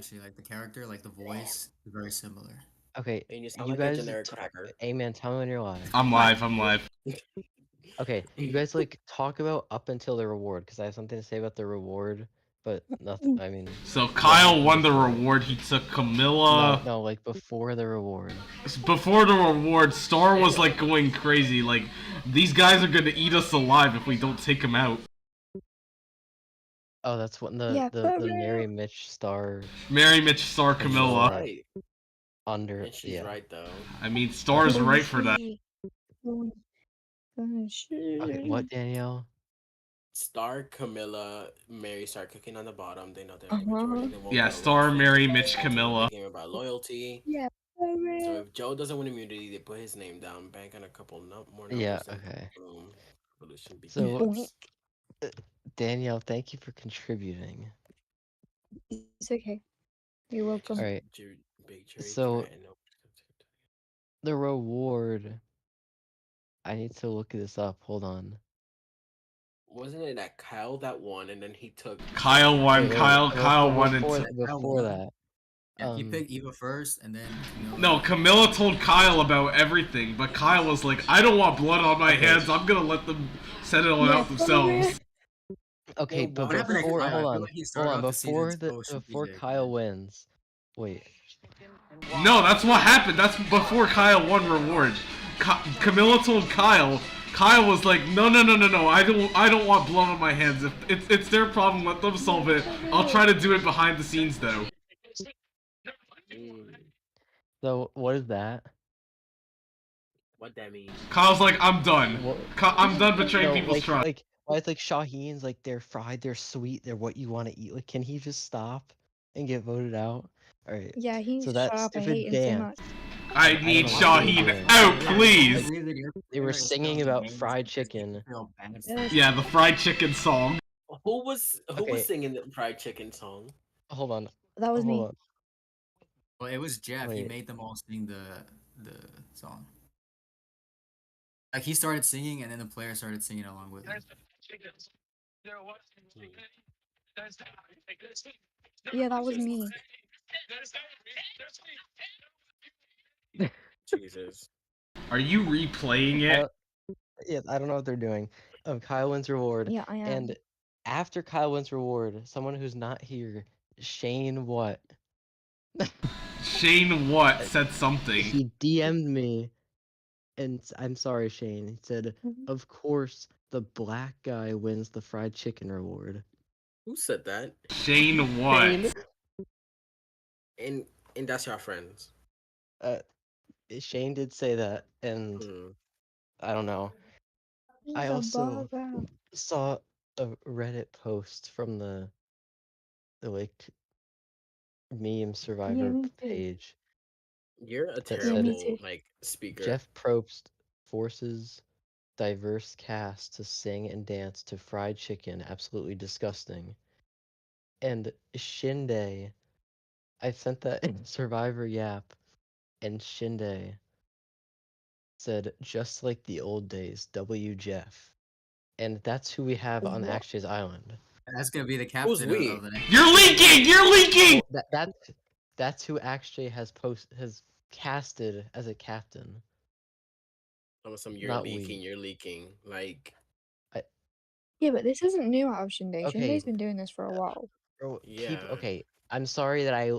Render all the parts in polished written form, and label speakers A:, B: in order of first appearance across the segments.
A: actually. Like the character, like the voice, is very similar.
B: Okay,
C: And you sound
B: you
C: like a
B: guys,
C: generic cracker.
B: AEman, tell me when you're live.
D: I'm live. I'm live.
B: Okay, you guys like talk about up until the reward because I have something to say about the reward, but nothing. I mean,
D: So
B: what
D: Kyle
B: happened
D: won the
B: before it.
D: reward. He took Camilla.
B: No, like before the reward.
D: Before the reward, Star was like going crazy. Like, these guys are gonna eat us alive if we don't take them out.
B: Oh, that's when the
E: Yeah,
B: the
E: for
B: Mary
E: real.
B: Mitch Star
D: Mary, Mitch, Star, Camilla.
C: Right.
B: under
C: And she's right though.
D: I mean, Star's right for that.
B: Okay, what, Danielle?
C: Star, Camilla, Mary start cooking on the bottom. They know they're the majority. They won't
D: Yeah,
C: go
D: Star,
C: against
D: Mary,
C: it.
D: Mitch, Camilla.
C: Game about loyalty.
E: Yeah, for
C: So
E: real.
C: if Joe doesn't win immunity, they put his name down, bank on a couple more numbers.
B: Yeah,
C: and
B: okay.
C: Boom. Revolution
B: So,
C: begins.
B: Danielle, thank you for contributing.
E: It's okay. You're welcome.
B: All right.
C: Big cherry
B: So,
C: cat and no-
B: the reward. I need to look this up. Hold on.
C: Wasn't it that Kyle that won and then he took
D: Kyle won.
B: Wait,
D: Kyle won
B: before,
D: it.
B: before that.
A: Yeah, he picked Eva first, and then Camilla.
D: No, Camilla told Kyle about everything, but Kyle was like, "I don't want blood on my hands. I'm gonna let them settle it out themselves."
B: Okay,
C: No,
B: but
C: what happened to
B: before,
A: Kyle? I
B: hold
A: feel
B: on,
A: like he started off the season so
B: before
A: strategic.
B: Kyle wins. Wait.
D: No, that's what happened. That's before Kyle won reward. Camilla told Kyle. Kyle was like, "No. I don't want blood on my hands. If it's their problem, let them solve it. I'll try to do it behind the scenes, though."
B: So what is that?
C: What that means?
D: Kyle's like, "I'm done. I'm done betraying
B: No,
D: people's trust."
B: like why it's like Shaheen's like they're fried, they're sweet, they're what you want to eat. Like, can he just stop and get voted out? All right.
E: Yeah, he's
B: so that
E: sharp. I
B: stupid
E: hate him so
B: dance.
E: much.
D: I
B: don't
D: need
B: know what they're
D: Shaheen
B: doing.
D: out, please.
B: They were singing about fried chicken.
D: Yeah, the fried chicken song.
C: Who was
B: Okay.
C: singing the fried chicken song?
B: Hold on.
E: That was me.
B: Hold on.
A: Well, it was Jeff. He
B: Wait.
A: made them all sing the song. Like he started singing, and then the player started singing along with him.
E: Yeah, that was me.
C: Jesus.
D: Are you replaying it?
B: Yeah, I don't know what they're doing. Kyle wins reward.
E: Yeah, I am.
B: And after Kyle wins reward, someone who's not here, Shane what?
D: Shane what said something.
B: He DM'd me, and I'm sorry, Shane. He said, "Of course, the black guy wins the fried chicken reward."
C: Who said that?
D: Shane what?
C: And that's your friends.
B: Shane did say that, and I don't know. I also saw a Reddit post from the like meme survivor page.
C: You're a
B: that
C: terrible
B: said,
C: like speaker.
B: Jeff Probst forces diverse cast to sing and dance to fried chicken, absolutely disgusting. And Shinde, I sent that in Survivor Yap, and Shinde said, "Just like the old days, W Jeff." And that's who we have on Akshay's Island.
A: That's gonna be the captain of the next.
D: You're leaking! You're leaking!
B: Well, that's who Akshay has casted as a captain.
C: You're leaking. Like
E: yeah, but this isn't new out of Shinde.
B: Okay.
E: Shinde's been doing this for a while.
B: Bro,
C: yeah.
B: Okay, I'm sorry that I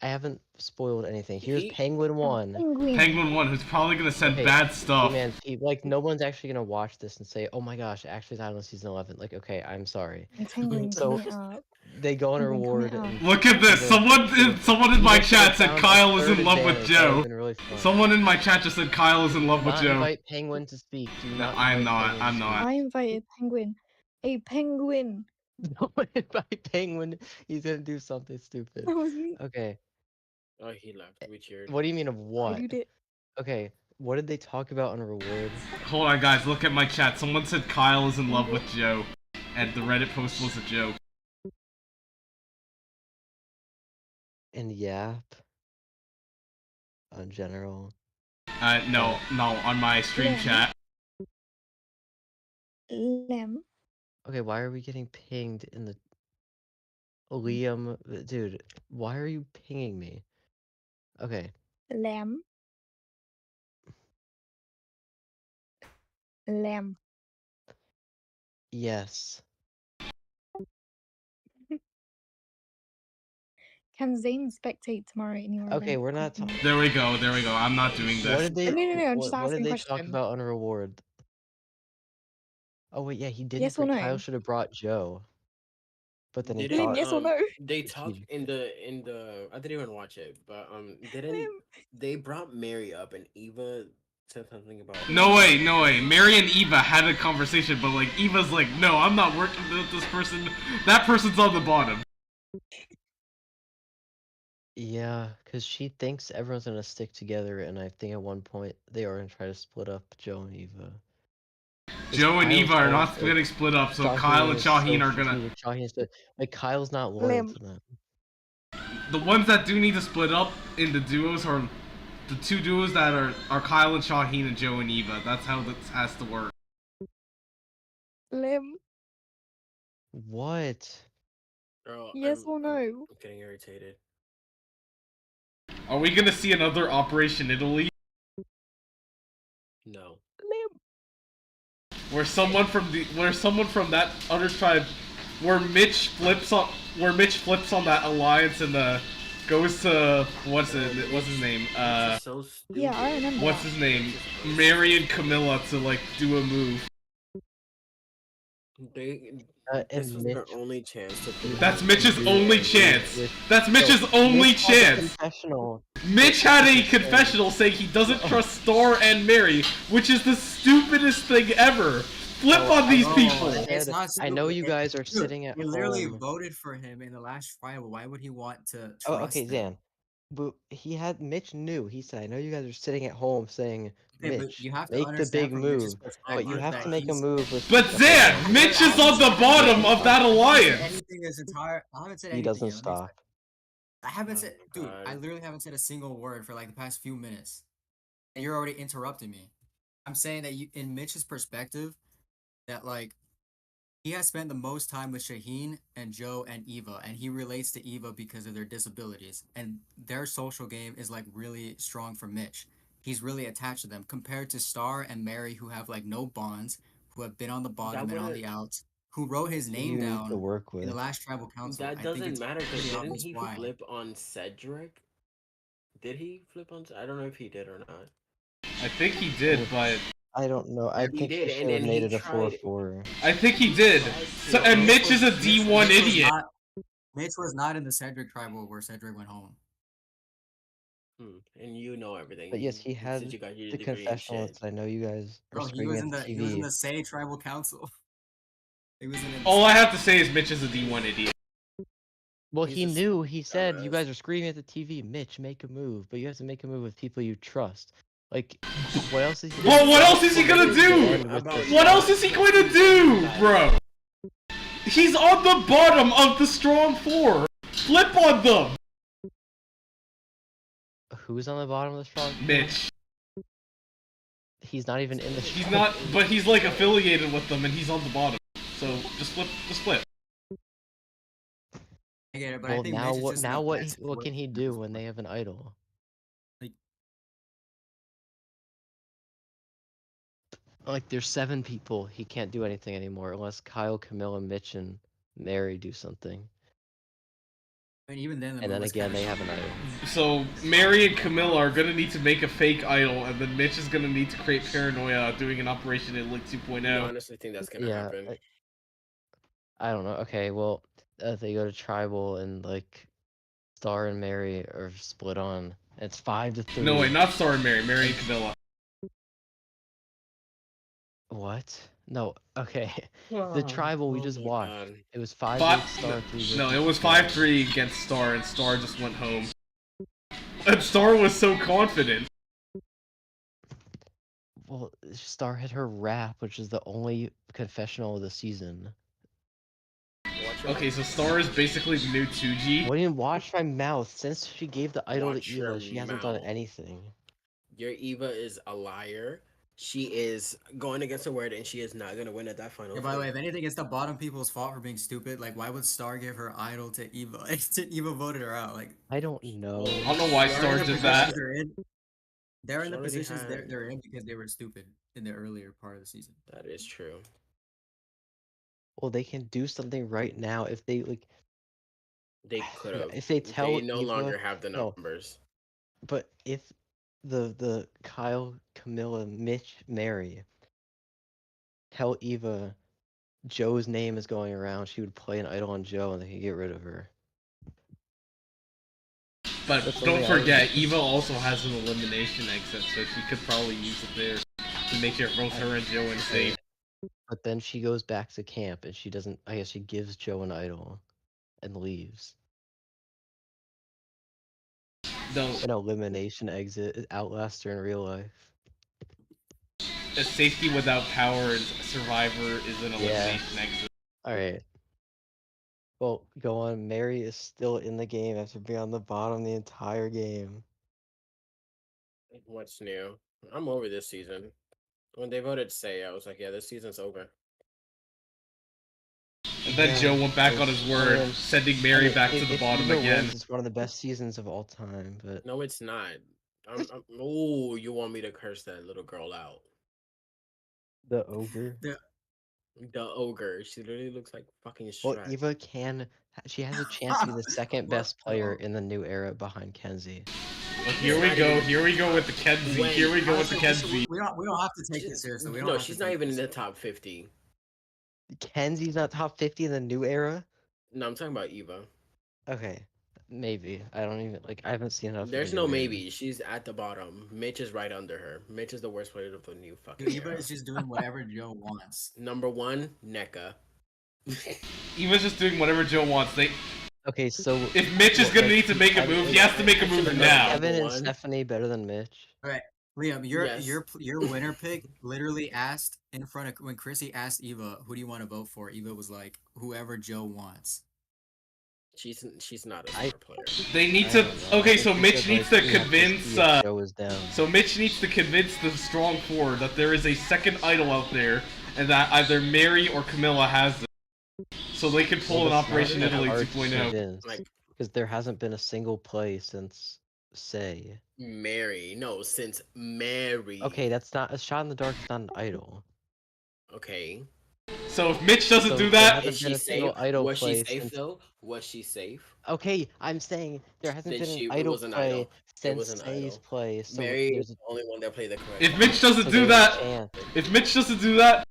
B: haven't spoiled anything. Here's Penguin 1.
D: Penguin 1, who's probably gonna send bad stuff.
B: Man, like no one's actually gonna watch this and say, "Oh my gosh, Akshay's Island season 11." Like, okay, I'm sorry. So they go on a reward.
D: Look at this. Someone in my chat said Kyle is in love with Joe.
B: Really
D: someone in my chat just said Kyle is in love with Joe.
B: Invite Penguin to speak.
D: No, I'm not.
E: I invited Penguin. A penguin.
B: Don't invite Penguin. He's gonna do something stupid.
E: That was me.
B: Okay.
C: Oh, he left. Weird.
B: What do you mean of what?
E: I did it.
B: Okay. What did they talk about on reward?
D: Hold on, guys. Look at my chat. Someone said Kyle is in love with Joe, and the Reddit post was a joke.
B: And Yap. On general.
D: No, on my stream chat.
E: Lem.
B: Okay, why are we getting pinged in the... Liam, dude, why are you pinging me? Okay,
E: Lamb. Lamb.
B: yes.
E: Can Zane spectate tomorrow in your
B: Okay,
E: event?
B: we're not
E: Continue.
D: There we go. There we go. I'm not doing
B: What
D: this.
B: did they?
E: No. I'm just
B: What did
E: asking a
B: they talk
E: question.
B: about on reward? Oh wait, yeah, he didn't.
E: Yes or
B: Bring,
E: no?
B: Kyle should have brought Joe, but then he
C: Didn't
E: Liam,
B: thought
E: yes or no?
C: they talk
B: he.
C: in the I didn't even watch it, but didn't
E: Liam.
C: they brought Mary up and Eva said something about
D: No way, no way. Mary and Eva had a conversation, but like Eva's like, no, I'm not working with this person. That person's on the bottom.
B: Yeah, because she thinks everyone's gonna stick together, and I think at one point they are gonna try to split up Joe and Eva. 'Cause
D: Joe and
B: Kyle's
D: Eva are
B: so-
D: not getting split up, so
B: Shaheen
D: Kyle and
B: is so
D: Shaheen are gonna.
B: strategic. Shaheen is like Kyle's not loyal
E: Liam.
B: to them.
D: The ones that do need to split up into duos are the two duos that are Kyle and Shaheen and Joe and Eva. That's how this has to work.
E: Liam,
B: What?
C: Girl,
E: yes or no?
C: I'm getting irritated.
D: Are we gonna see another Operation Italy?
C: No.
E: Liam.
D: Where someone from that other tribe, where Mitch flips on that alliance and goes to what's his name?
C: It's so stupid.
E: Yeah, I remember.
D: What's his name? Mary and Camilla to like do a move.
B: And
C: This was their
B: Mitch.
C: only chance to prove
D: That's
C: it.
D: Mitch's only chance.
B: With-
D: That's Mitch's only
B: Mitch had a
D: chance.
B: confessional.
D: Mitch had a confessional saying he doesn't trust Star and Mary, which is the stupidest thing ever. Flip on these
A: Oh,
D: people.
A: it's not
B: I know
A: stupid.
B: you guys are
A: Dude,
B: sitting at
A: you literally
B: home.
A: voted for him in the last tribal. Why would he want to trust
B: Oh, okay,
A: him?
B: Zan. But Mitch knew. He said, I know you guys are sitting at home saying,
A: Okay, but
B: Mitch,
A: you have to
B: make the
A: understand
B: big
A: from Mitch's
B: move. But you
A: perspective
B: have
A: that
B: to make a
A: he's-
B: move with.
D: But Zan, Mitch is on the bottom of that
A: I haven't
D: alliance.
A: said anything this entire. I haven't said
B: He
A: anything
B: doesn't
A: yet. Let me
B: stop.
A: I haven't
C: Oh
A: said,
C: my
A: dude.
C: God.
A: I literally haven't said a single word for like the past few minutes, and you're already interrupting me. I'm saying that in Mitch's perspective, that like he has spent the most time with Shaheen and Joe and Eva, and he relates to Eva because of their disabilities, and their social game is like really strong for Mitch. He's really attached to them compared to Star and Mary, who have like no bonds, who have been on the bottom and on
C: wouldn't-
A: the outs, who wrote his name
B: You need to
A: down
B: work
A: in the
B: with.
A: last tribal council.
C: That
A: I think
C: doesn't
A: it's
C: matter because
A: pretty
C: didn't
A: obvious
C: he
A: why.
C: flip on Cedric? Did he flip on? I don't know if he did or not.
D: I think he did, but
B: I don't know. I
C: Maybe he
B: think he
C: did,
B: should
C: and
B: have
C: then
B: made
C: he
B: it a
C: tried-
B: 4-4.
D: I think he did. So, and Mitch is a D1 idiot.
A: Mitch was not in the Cedric tribal where Cedric went home.
C: And you know everything.
B: But yes, he had
C: since you got your
B: the
C: degree and
B: confessional.
C: shit.
B: I know you guys are
A: Bro, he
B: screaming
A: was
B: at
A: in
B: the
A: the
B: TV.
A: he was in the Say tribal council. He was in
D: All I have to say is Mitch is a D1 idiot.
B: Well,
C: He's
B: he
C: just
B: knew. He said you
C: dumbass.
B: guys are screaming at the TV. Mitch, make a move, but you have to make a move with people you trust. Like, what else is he?
D: Well, what else is he gonna do? What else is he going to do, bro? He's on the bottom of the strong four. Flip on them.
B: Who's on the bottom of the strong?
D: Mitch.
B: He's not even in the.
D: He's
B: strong
D: not,
B: team.
D: but he's like affiliated with them, and he's on the bottom. So just flip.
A: I get it, but
B: Well,
A: I think
B: now
A: Mitch is
B: what?
A: just
B: Now
A: in a
B: what?
A: bad
B: What can he
A: situation at
B: do
A: this
B: when they
A: point.
B: have an idol? Like, there's 7 people. He can't do anything anymore unless Kyle, Camilla, Mitch, and Mary do something.
A: I mean, even then, the
B: And then
A: move was
B: again,
A: kinda
B: they have an
A: stupid.
B: idol.
D: So Mary and Camilla are gonna need to make a fake idol, and then Mitch is gonna need to create paranoia doing an Operation Italy 2.0.
C: I honestly think that's gonna
B: Yeah,
C: happen.
B: I don't know. Okay, well, they go to tribal and like Star and Mary are split on. It's 5-3.
D: No, wait, not Star and Mary. Mary and Camilla.
B: What? No. Okay. The tribal we
C: Oh
B: just
C: my
B: watched.
C: God.
B: It was 5-8
D: Five,
B: Star 3.
D: no, it was 5-3 against Star, and Star just went home. And Star was so confident.
B: Well, Star hit her rap, which is the only confessional of the season.
C: Watch your-
D: Okay, so Star is basically the new 2G.
B: What do you watch my mouth? Since she gave the idol
C: Watch
B: to
C: your
B: Eva, she hasn't done
C: mouth.
B: anything.
C: Your Eva is a liar. She is going against her word, and she is not gonna win at that final.
A: Yeah, by the way, if anything, it's the bottom people's fault for being stupid. Like, why would Star give her idol to Eva? Eva voted her out. Like,
B: I don't know.
D: I don't know why
C: Star
D: Star
A: they're in the
D: did that.
A: positions they're in. They're in the
C: She already
A: positions
C: had-
A: they're in because they were stupid in the earlier part of the season.
C: That is true.
B: Well, they can do something right now if they like.
C: They could have.
B: If they tell
C: They no
B: Eva,
C: longer have the
B: no.
C: numbers.
B: But if the Kyle, Camilla, Mitch, Mary tell Eva Joe's name is going around, she would play an idol on Joe and they could get rid of her.
D: But
B: That's
D: don't
B: something I would
D: forget,
B: do.
D: Eva also has an elimination exit, so she could probably use it there to make it both her and Joe insane.
B: But then she goes back to camp and she doesn't. I guess she gives Joe an idol and leaves.
D: No,
B: An elimination exit outlasts her in real life.
D: a safety without power is Survivor is an
B: Yeah.
D: elimination exit.
B: All right. Well, go on. Mary is still in the game after being on the bottom the entire game.
C: What's new? I'm over this season. When they voted Say, I was like, yeah, this season's over.
D: And then
B: Yeah,
D: Joe went back on his word,
B: man.
D: sending Mary back to the
B: if
D: bottom
B: Eva
D: again.
B: wins, it's one of the best seasons of all time. But
C: No, it's not. Oh, you want me to curse that little girl out?
B: the ogre.
C: The ogre. She literally looks like fucking
B: Well,
C: Shrek.
B: Eva can. She has a chance to be the second
A: What
B: best player
A: the-
B: in the new era behind Kenzie.
D: Well, here we go. Here we go with the Kenzie.
C: When-
D: Here we go with the
A: Honestly,
D: Kenzie.
A: we don't have to take this seriously. We don't
C: No,
A: have to
C: she's not
A: take
C: even in
A: this
C: the top 50.
B: Kenzie's not top 50 in the new era.
C: No, I'm talking about Eva.
B: Okay, maybe. I don't even like. I haven't seen enough. of
C: There's
B: the
C: no
B: new era.
C: maybe. She's at the bottom. Mitch is right under her. Mitch is the worst player of the new fucking
A: Dude, Eva
C: era.
A: is just doing whatever Joe wants.
C: Number 1, NECA.
D: Eva's just doing whatever Joe wants.
B: Okay, so
D: If Mitch is gonna need to make a move, he has to make a move
C: Actually,
D: now.
B: Kevin and
C: One.
B: Stephanie better than Mitch.
A: Liam,
C: Yes.
A: your winner pick literally asked in front of when Chrissy asked Eva, "Who do you want to vote for?" Eva was like, "Whoever Joe wants."
C: She's not a
B: I-
C: star player.
D: They need
B: I
D: to.
B: don't know.
D: Okay,
B: I
D: so
B: think
D: Mitch
B: that,
D: needs
B: like,
D: to
B: we have
D: convince.
B: see if Joe is down.
D: So Mitch needs to convince the strong four that there is a second idol out there, and that either Mary or Camilla has it, so they can pull an
B: Well, that's not
D: Operation
B: that
D: Italy
B: hard to
D: 2.0.
B: convince,
C: Like
B: because there hasn't been a single play since Say.
C: Mary. No, since Mary.
B: Okay, that's not a shot in the dark. Is not an idol.
C: Okay.
D: So if Mitch doesn't
B: So
D: do
B: there
D: that,
B: hasn't
C: Is
B: been
C: she
B: a single
C: safe?
B: idol
C: Was she
B: play
C: safe
B: since.
C: though? Was she safe?
B: Okay, I'm saying there hasn't
C: Then
B: been
C: it
B: an idol
C: was an
B: play
C: idol. It
B: since
C: was an
B: Say's
C: idol.
B: play. So
C: Mary
B: there's
C: is the only one that played the correct.
D: if
C: song.
D: Mitch doesn't
B: so
D: do
B: there's a
D: that,
B: chance.
D: if Mitch doesn't do that,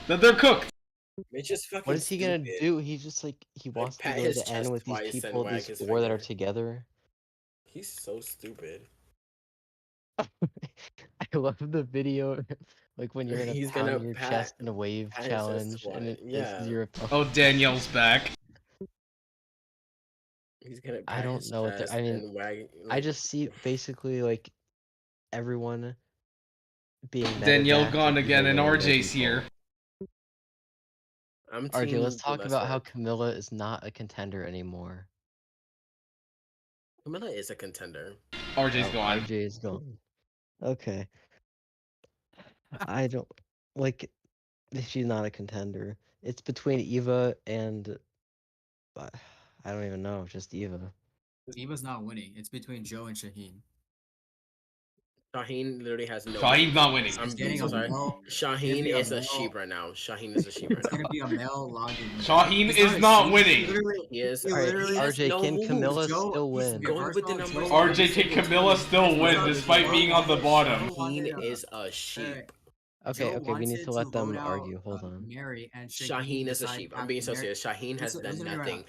D: then they're cooked.
C: Mitch is fucking.
B: What is he gonna
C: stupid.
B: do? He's just like he wants to
C: pat
B: go to
C: his
B: the end
C: chest
B: with these
C: twice and
B: people,
C: wag
B: these
C: his
B: four that are
C: finger.
B: together.
C: He's so stupid.
B: I love the video, like when you're in a
C: He's gonna
B: pound your
C: pat-
B: chest and a wave
C: pat his chest
B: challenge, and
C: twice.
B: it
C: Yeah.
B: is your opponent.
D: Oh, Danielle's back.
C: He's gonna.
B: I
C: pat
B: don't
C: his
B: know what
C: chest
B: I mean,
C: and wag,
B: I just see basically like everyone being
D: Danielle
B: medevac
D: gone
B: and
D: again, and
B: people winning by
D: RJ's here.
B: default.
C: I'm
B: RJ, let's
C: team
B: talk
C: the
B: about how
C: Lesser.
B: Camilla is not a contender anymore.
C: Camilla is a contender.
D: RJ's
B: Oh,
D: gone.
B: RJ is gone. Okay. I don't like. She's not a contender. It's between Eva and I don't even know. Just Eva.
A: Eva's not winning. It's between Joe and Shaheen.
C: Shaheen literally has no.
D: Shaheen's not winning.
C: I'm
A: He's getting
C: so
A: a
C: sorry.
A: male.
C: Shaheen
A: be a
C: is a
A: male-
C: sheep right now. Shaheen is a sheep right
A: It's
C: now.
A: gonna be a male logging.
D: Shaheen
A: He's
D: is
A: a
D: not
A: sheep.
D: winning.
A: Literally,
C: He is.
A: he
B: Alright,
A: literally has
B: RJ,
C: no
B: can
C: moves.
B: Camilla
A: Joe-
B: still
A: he's-
B: win?
C: Going
A: first
C: with the
A: of all,
C: numbers.
A: Joe-
D: RJ, can Camilla still win despite being on the bottom?
C: Shaheen is a sheep.
B: Okay,
A: Joe
B: okay, we need
A: wanted
B: to let them
A: vote out,
B: argue. Hold on.
A: Mary and
C: Shaheen is a
A: decided
C: sheep. I'm being so
A: after Mary-
C: serious. Shaheen has
A: Listen-
C: done
A: listen to me right
C: nothing.
A: now.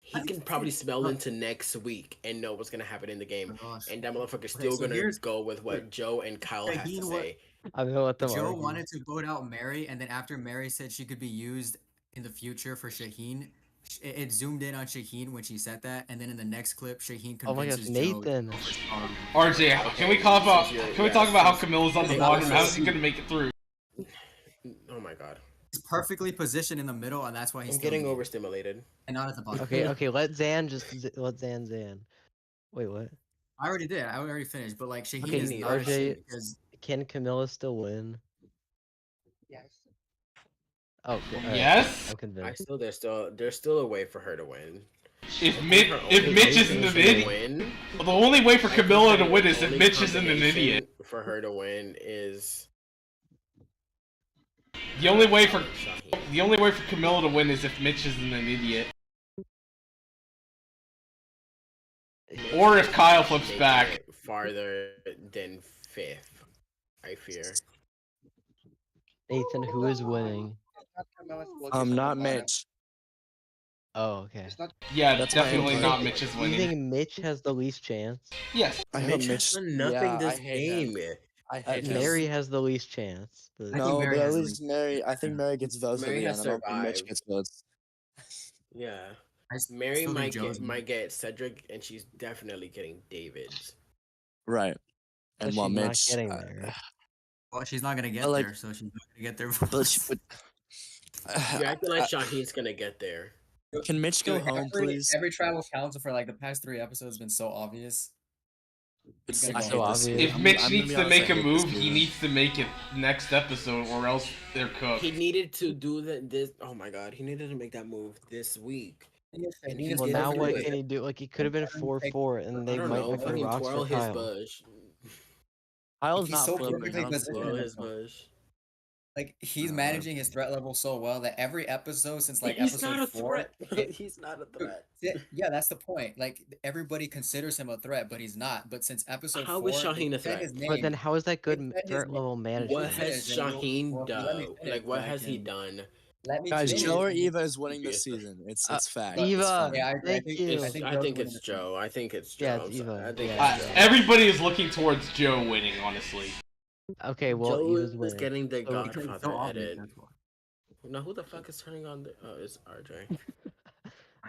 C: He can probably smell into next week and know what's gonna happen in the game.
A: Oh my gosh.
C: And that motherfucker's
A: Okay,
C: still
A: so
C: gonna
A: here's-
C: go with what Joe and Kyle has to
A: Shaheen wa-
C: say.
B: I'm gonna let them
A: Joe
B: argue.
A: wanted to vote out Mary, and then after Mary said she could be used in the future for Shaheen, it zoomed in on Shaheen when she said that, and then in the next clip, Shaheen
B: Oh my gosh,
A: convinces Joe to
B: Nathan.
A: go for Star.
D: RJ, can we talk about how Camilla's on the
C: Okay,
D: bottom?
C: so-
D: How's he gonna make it through?
C: Oh my god.
A: He's perfectly positioned in the middle, and that's why he's
C: I'm
A: still in
C: getting
A: the game,
C: overstimulated.
A: and not at the bottom.
B: Okay, okay, let Zan Zan. Wait, what?
A: I already did. I already finished, but like Shaheen
B: Okay,
A: is not
B: RJ,
A: because
B: Can Camilla still win? Oh, all right.
D: Yes?
B: I'm convinced.
C: There's still a way for her to win.
D: If
C: I think
D: Mitch
C: her
D: if
C: only
D: Mitch isn't
C: motivation
D: an
C: to
D: idiot,
C: win,
D: the only way for
C: I think
D: Camilla to
C: her
D: win is if
C: only
D: Mitch isn't an idiot.
C: combination for her to win is
D: The only way for
C: Shaheen.
D: Camilla to win is if Mitch isn't an idiot. Or if Kyle flips
C: Making
D: back.
C: it farther than 5th, I fear.
B: Nathan, who is winning?
F: Not Mitch.
B: Oh, okay.
D: Yeah,
F: That's my
D: definitely
F: input.
D: not Mitch is
B: You
D: winning.
B: think Mitch has the least chance?
D: Yes.
F: I hope
C: Mitch has
F: Mitch.
C: done nothing
F: Yeah,
C: this
F: I hate
C: game.
F: him. I hate him.
B: Mary has the least chance. But...
A: I think
F: No,
A: Mary
F: but at
A: has the
F: least Mary. I think Mary gets votes at
C: Mary
F: the
C: has
F: end. I don't think Mitch
C: survived.
F: gets votes.
C: Yeah.
A: I
C: Mary
A: still think Joe's
C: might get Cedric, and she's definitely getting David's.
F: Right.
B: But
F: And
B: she's
F: while
B: not
F: Mitch,
B: getting there.
A: Well, she's not gonna get
F: But, like-
A: there, so she's not gonna get there.
F: but, she, but
C: You're acting like Shaheen's gonna get there.
F: can Mitch go home, please?
A: Every travel council for like the past 3 episodes has been so obvious.
F: It's
A: gonna
F: I
A: go
F: hate
B: home.
F: this
B: So
F: season.
D: If
F: I'm-
D: Mitch
F: I'm gonna
D: needs
F: be
D: to
F: honest, I
D: make a
F: hate this
D: move, he
F: season.
D: needs to make it next episode, or else they're cooked.
C: He needed to do this. Oh my god, he needed to make that move this week. And he's
B: Well,
C: getting
B: now
C: through
B: what
C: it.
B: can he do? Like, he could have been 4-4, and
C: I
B: they
C: don't
B: might
C: know.
B: have put
C: Fucking
B: rocks
C: twirl
B: for
C: his
B: Kyle.
C: bush.
F: Kyle's
A: He's
F: not
A: so
F: flipping.
A: perfectly
F: I'm
A: positioned.
C: Twirl
F: sorry.
C: his bush.
A: Like he's managing his threat level so well that every episode since like
C: He's
A: episode
C: not a
A: 4,
C: threat. He's not a threat.
A: Yeah, that's the point. Like everybody considers him a threat, but he's not. But since episode
C: How
A: 4,
C: is Shaheen
A: they
C: a
A: said
C: threat?
A: his
B: But
A: name.
B: then how is that good
A: They said his
B: threat
A: name.
B: level
C: What
B: management?
C: has
A: finish, and
C: Shaheen
A: well, let me
C: done?
A: finish
C: Like,
A: so
C: what
A: I
C: has he
A: can-
C: done?
A: Let me
F: Guys,
A: finish.
F: Joe or Eva is winning this season. It's fact.
A: But-
F: It's
B: Eva,
F: fine.
A: Yeah, I agree.
B: thank you.
A: I think
C: I
A: Joe's
C: think
A: winning
C: it's
A: this season.
C: Joe. I think it's Joe.
B: Yeah, it's
C: I'm sorry.
B: Eva.
C: I think
B: Yeah.
C: it's Joe.
D: Everybody is looking towards Joe winning, honestly.
B: Okay, well,
C: Joe
B: Eva's
C: is
B: winning.
C: getting the
B: So-
A: Because it's
C: Godfather
A: so obvious,
C: edit.
A: that's why.
C: Now, who the fuck is turning on the? Oh, it's RJ.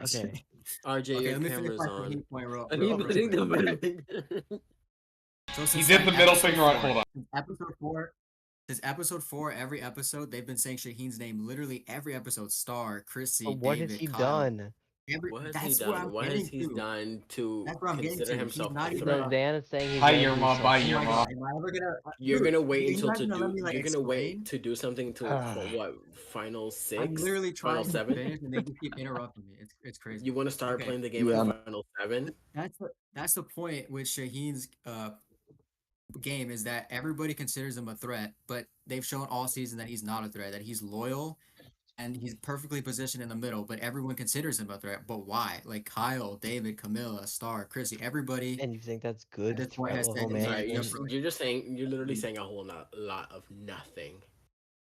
B: Okay.
C: RJ,
A: Okay,
C: your
A: let me finish
C: camera's
A: my
C: on.
A: point real
C: And he's
A: quick.
C: putting the middle finger.
A: So
D: He
A: since,
D: did
A: like,
D: the middle
A: episode
D: finger on.
A: 4
D: Hold on.
A: since episode 4, every episode they've been saying Shaheen's name literally every episode. Star, Chrissy,
B: But what
A: David,
B: has he
A: Kyle.
B: done?
C: What has he
A: That's what
C: done?
A: I'm
C: What
A: getting
C: has he
A: to.
C: done to
A: That's what I'm getting
C: consider
A: to.
C: himself
A: He's not
C: a
A: even
C: threat?
B: So Dan is saying he's
D: Hi,
B: gonna
D: your
B: do
D: mom. Bye,
B: something.
D: your
A: Oh my
D: mom.
A: God, am I ever gonna?
C: You're
A: Dude,
C: gonna wait
A: you
C: until
A: guys
C: to
A: gonna let
C: do.
A: me, like,
C: You're gonna wait
A: explain?
C: to do something to what? Final 6?
A: I'm literally
C: Final
A: trying to
C: 7?
A: finish, and they just keep interrupting me. It's crazy.
C: You want to start
A: Okay.
C: playing the game
F: Yeah.
C: in Final 7?
A: That's the point with Shaheen's game is that everybody considers him a threat, but they've shown all season that he's not a threat, that he's loyal and he's perfectly positioned in the middle, but everyone considers him a threat. But why? Like Kyle, David, Camilla, Star, Chrissy, everybody.
B: And you think that's good
A: this point
B: threat
A: has
B: level
A: said, yeah,
C: Sorry,
B: management?
C: you're just saying. You're literally saying a whole lot of nothing.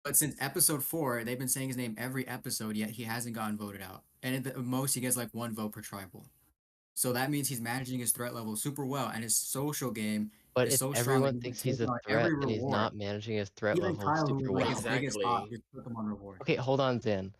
A: But since episode 4, they've been saying his name every episode, yet he hasn't gotten voted out. And at the most, he gets like 1 vote per tribal. So that means he's managing his threat level super well, and his social game
B: But
A: is
B: if
A: so strong that
B: everyone
A: he's
B: thinks
A: been
B: he's a
A: taking on
B: threat,
A: every
B: then he's
A: reward.
B: not managing his threat
A: Even
B: level
A: Kyle,
B: super
A: who's like
B: well.
A: his biggest
C: Exactly.
A: op, just put him on reward.
B: Okay, hold on, Zan.